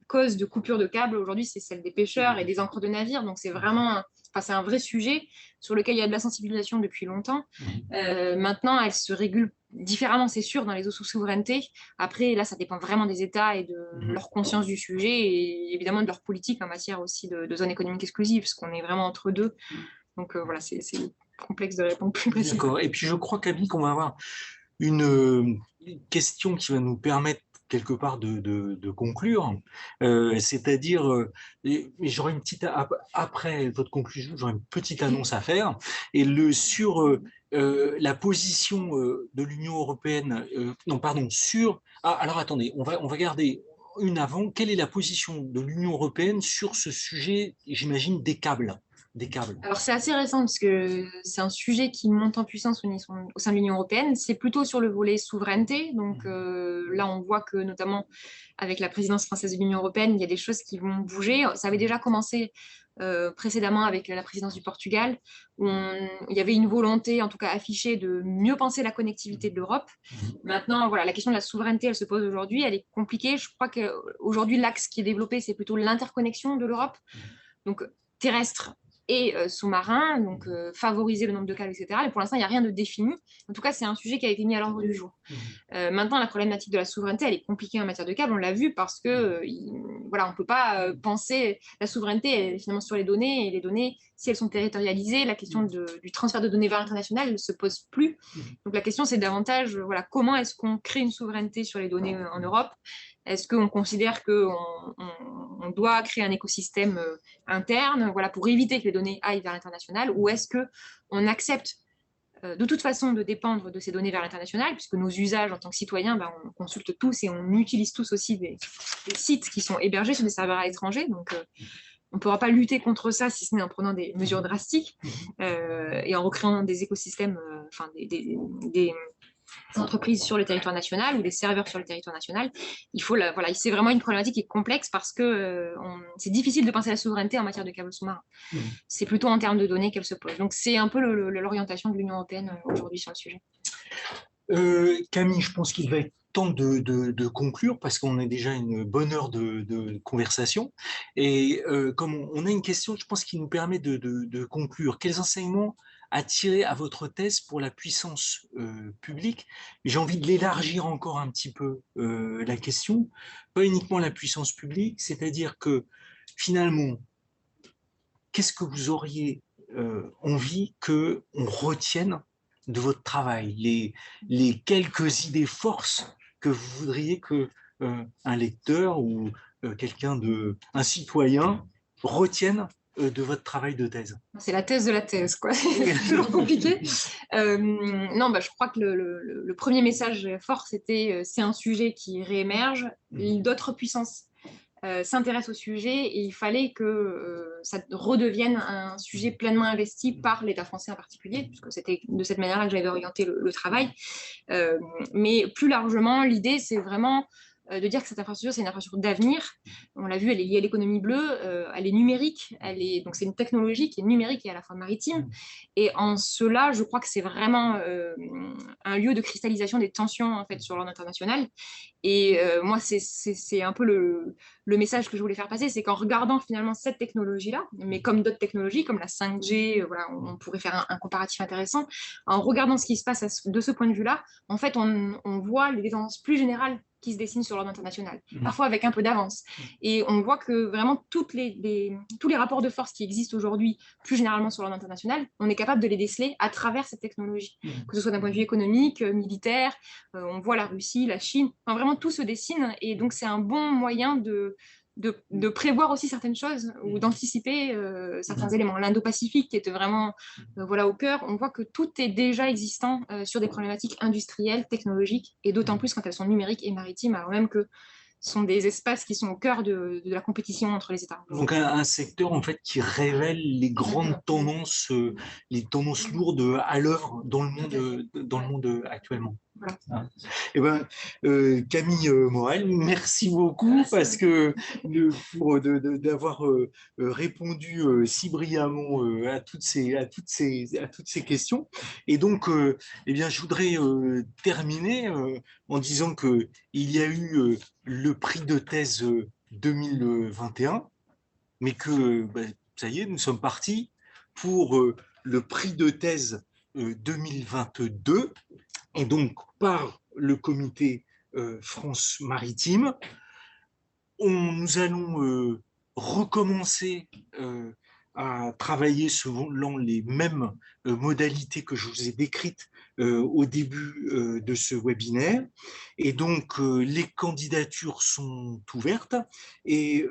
causes de coupure de câbles aujourd'hui, c'est celle des pêcheurs et des ancres de navires. Donc, c'est vraiment c'est un vrai sujet sur lequel il y a de la sensibilisation depuis longtemps. Maintenant, elle se régule différemment, c'est sûr, dans les eaux sous souveraineté. Après, là, ça dépend vraiment des États et de leur conscience du sujet et évidemment de leur politique en matière aussi de zone économique exclusive, parce qu'on est vraiment entre deux. Donc voilà, c'est complexe de répondre plus précisément. D'accord. Et puis je crois, Camille, qu'on va avoir une question qui va nous permettre quelque part de conclure, c'est-à-dire, j'aurai une petite, après votre conclusion, j'aurai une petite annonce à faire, et sur la position de l'Union européenne, non, pardon, alors attendez, on va garder une avant, quelle est la position de l'Union européenne sur ce sujet, j'imagine, des câbles? Alors c'est assez récent parce que c'est un sujet qui monte en puissance au sein de l'Union européenne. C'est plutôt sur le volet souveraineté. Donc là, on voit que notamment avec la présidence française de l'Union européenne, il y a des choses qui vont bouger. Ça avait déjà commencé précédemment avec la présidence du Portugal, où il y avait une volonté, en tout cas affichée, de mieux penser la connectivité de l'Europe. Maintenant, voilà, la question de la souveraineté, elle se pose aujourd'hui. Elle est compliquée. Je crois qu'aujourd'hui, l'axe qui est développé, c'est plutôt l'interconnexion de l'Europe. Donc terrestre et sous-marins, donc favoriser le nombre de câbles, etc. Et pour l'instant, il n'y a rien de défini. En tout cas, c'est un sujet qui a été mis à l'ordre du jour. Maintenant, la problématique de la souveraineté, elle est compliquée en matière de câbles, on l'a vu, parce que voilà, on ne peut pas penser la souveraineté elle est finalement sur les données, et les données, si elles sont territorialisées, la question du transfert de données vers l'international ne se pose plus. Donc la question, c'est davantage, voilà, comment est-ce qu'on crée une souveraineté sur les données en Europe? Est-ce qu'on considère qu'on doit créer un écosystème interne, voilà, pour éviter que les données aillent vers l'international, ou est-ce qu'on accepte de toute façon de dépendre de ces données vers l'international, puisque nos usages en tant que citoyens, ben, on consulte tous et on utilise tous aussi des sites qui sont hébergés sur des serveurs à l'étranger. Donc, on ne pourra pas lutter contre ça si ce n'est en prenant des mesures drastiques et en recréant des écosystèmes, enfin des entreprises sur le territoire national ou des serveurs sur le territoire national. Il faut voilà, c'est vraiment une problématique qui est complexe parce que c'est difficile de penser à la souveraineté en matière de câbles sous-marins. C'est plutôt en termes de données qu'elle se pose. Donc c'est un peu l'orientation de l'Union européenne aujourd'hui sur le sujet. Camille, je pense qu'il va être temps de conclure parce qu'on a déjà une bonne heure de conversation. Et comme on a une question, je pense qu'il nous permet de conclure. Quels enseignements à tirer à votre thèse pour la puissance publique? J'ai envie de l'élargir encore un petit peu la question, pas uniquement la puissance publique, c'est-à-dire que finalement, qu'est-ce que vous auriez envie qu'on retienne de votre travail, les quelques idées forces que vous voudriez que un lecteur ou un citoyen retienne de votre travail de thèse? C'est la thèse de la thèse, quoi. C'est toujours compliqué. Non, bah, je crois que le premier message fort, c'était c'est un sujet qui réémerge, d'autres puissances s'intéresse au sujet et il fallait que ça redevienne un sujet pleinement investi par l'État français en particulier, puisque c'était de cette manière-là que j'avais orienté le travail. Mais plus largement, l'idée, c'est vraiment de dire que cette infrastructure, c'est une infrastructure d'avenir. On l'a vu, elle est liée à l'économie bleue, elle est numérique, donc c'est une technologie qui est numérique et à la fois maritime. Et en cela, je crois que c'est vraiment un lieu de cristallisation des tensions en fait, sur l'ordre international. Et moi, c'est un peu le message que je voulais faire passer, c'est qu'en regardant finalement cette technologie-là, mais comme d'autres technologies, comme la 5G, voilà, on pourrait faire un comparatif intéressant, en regardant ce qui se passe de ce point de vue-là, en fait, on voit les tendances plus générales qui se dessinent sur l'ordre international, parfois avec un peu d'avance. Et on voit que vraiment tous les rapports de force qui existent aujourd'hui, plus généralement sur l'ordre international, on est capable de les déceler à travers cette technologie, que ce soit d'un point de vue économique, militaire, on voit la Russie, la Chine, enfin, vraiment tout se dessine et donc c'est un bon moyen de prévoir aussi certaines choses ou d'anticiper certains éléments. L'Indo-Pacifique qui était vraiment voilà, au cœur, on voit que tout est déjà existant sur des problématiques industrielles, technologiques et d'autant plus quand elles sont numériques et maritimes, alors même que ce sont des espaces qui sont au cœur de la compétition entre les États. Donc un secteur en fait qui révèle les grandes tendances, les tendances lourdes à l'œuvre dans le monde actuellement. Voilà. Eh ben, Camille Morel, merci beaucoup parce que d'avoir répondu si brillamment à toutes ces questions. Et donc, eh bien, je voudrais terminer en disant que il y a eu le prix de thèse 2021, mais que ça y est, nous sommes partis pour le prix de thèse 2022, et donc par le comité France Maritime. Nous allons recommencer à travailler selon les mêmes modalités que je vous ai décrites au début de ce webinaire. Et donc, les candidatures sont ouvertes et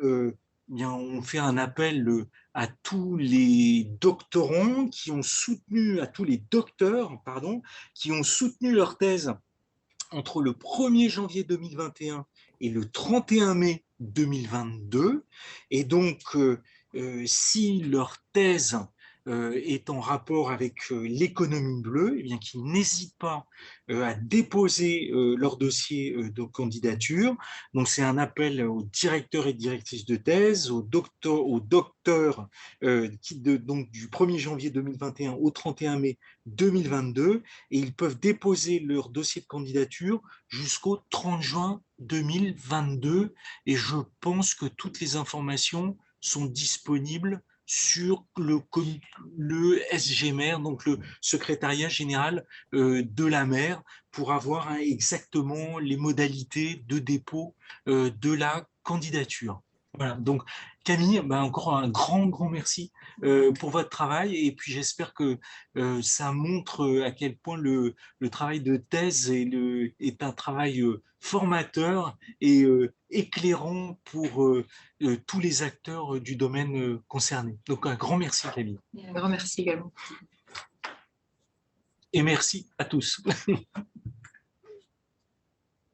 bien, on fait un appel à tous les doctorants qui ont soutenu, à tous les docteurs, pardon, qui ont soutenu leur thèse entre le 1er janvier 2021 et le 31 mai 2022. Et donc, si leur thèse est en rapport avec l'économie bleue, eh bien qu'ils n'hésitent pas à déposer leur dossier de candidature. Donc c'est un appel aux directeurs et directrices de thèse, aux docteurs donc du 1er janvier 2021 au 31 mai 2022, et ils peuvent déposer leur dossier de candidature jusqu'au 30 juin 2022. Et je pense que toutes les informations sont disponibles sur le SGMER, donc le secrétariat général de la mer, pour avoir exactement les modalités de dépôt de la candidature. Voilà, donc Camille, ben encore un grand merci pour votre travail et puis j'espère que ça montre à quel point le travail de thèse est un travail formateur et éclairant pour tous les acteurs du domaine concerné. Donc un grand merci Camille. Un grand merci également. Et merci à tous.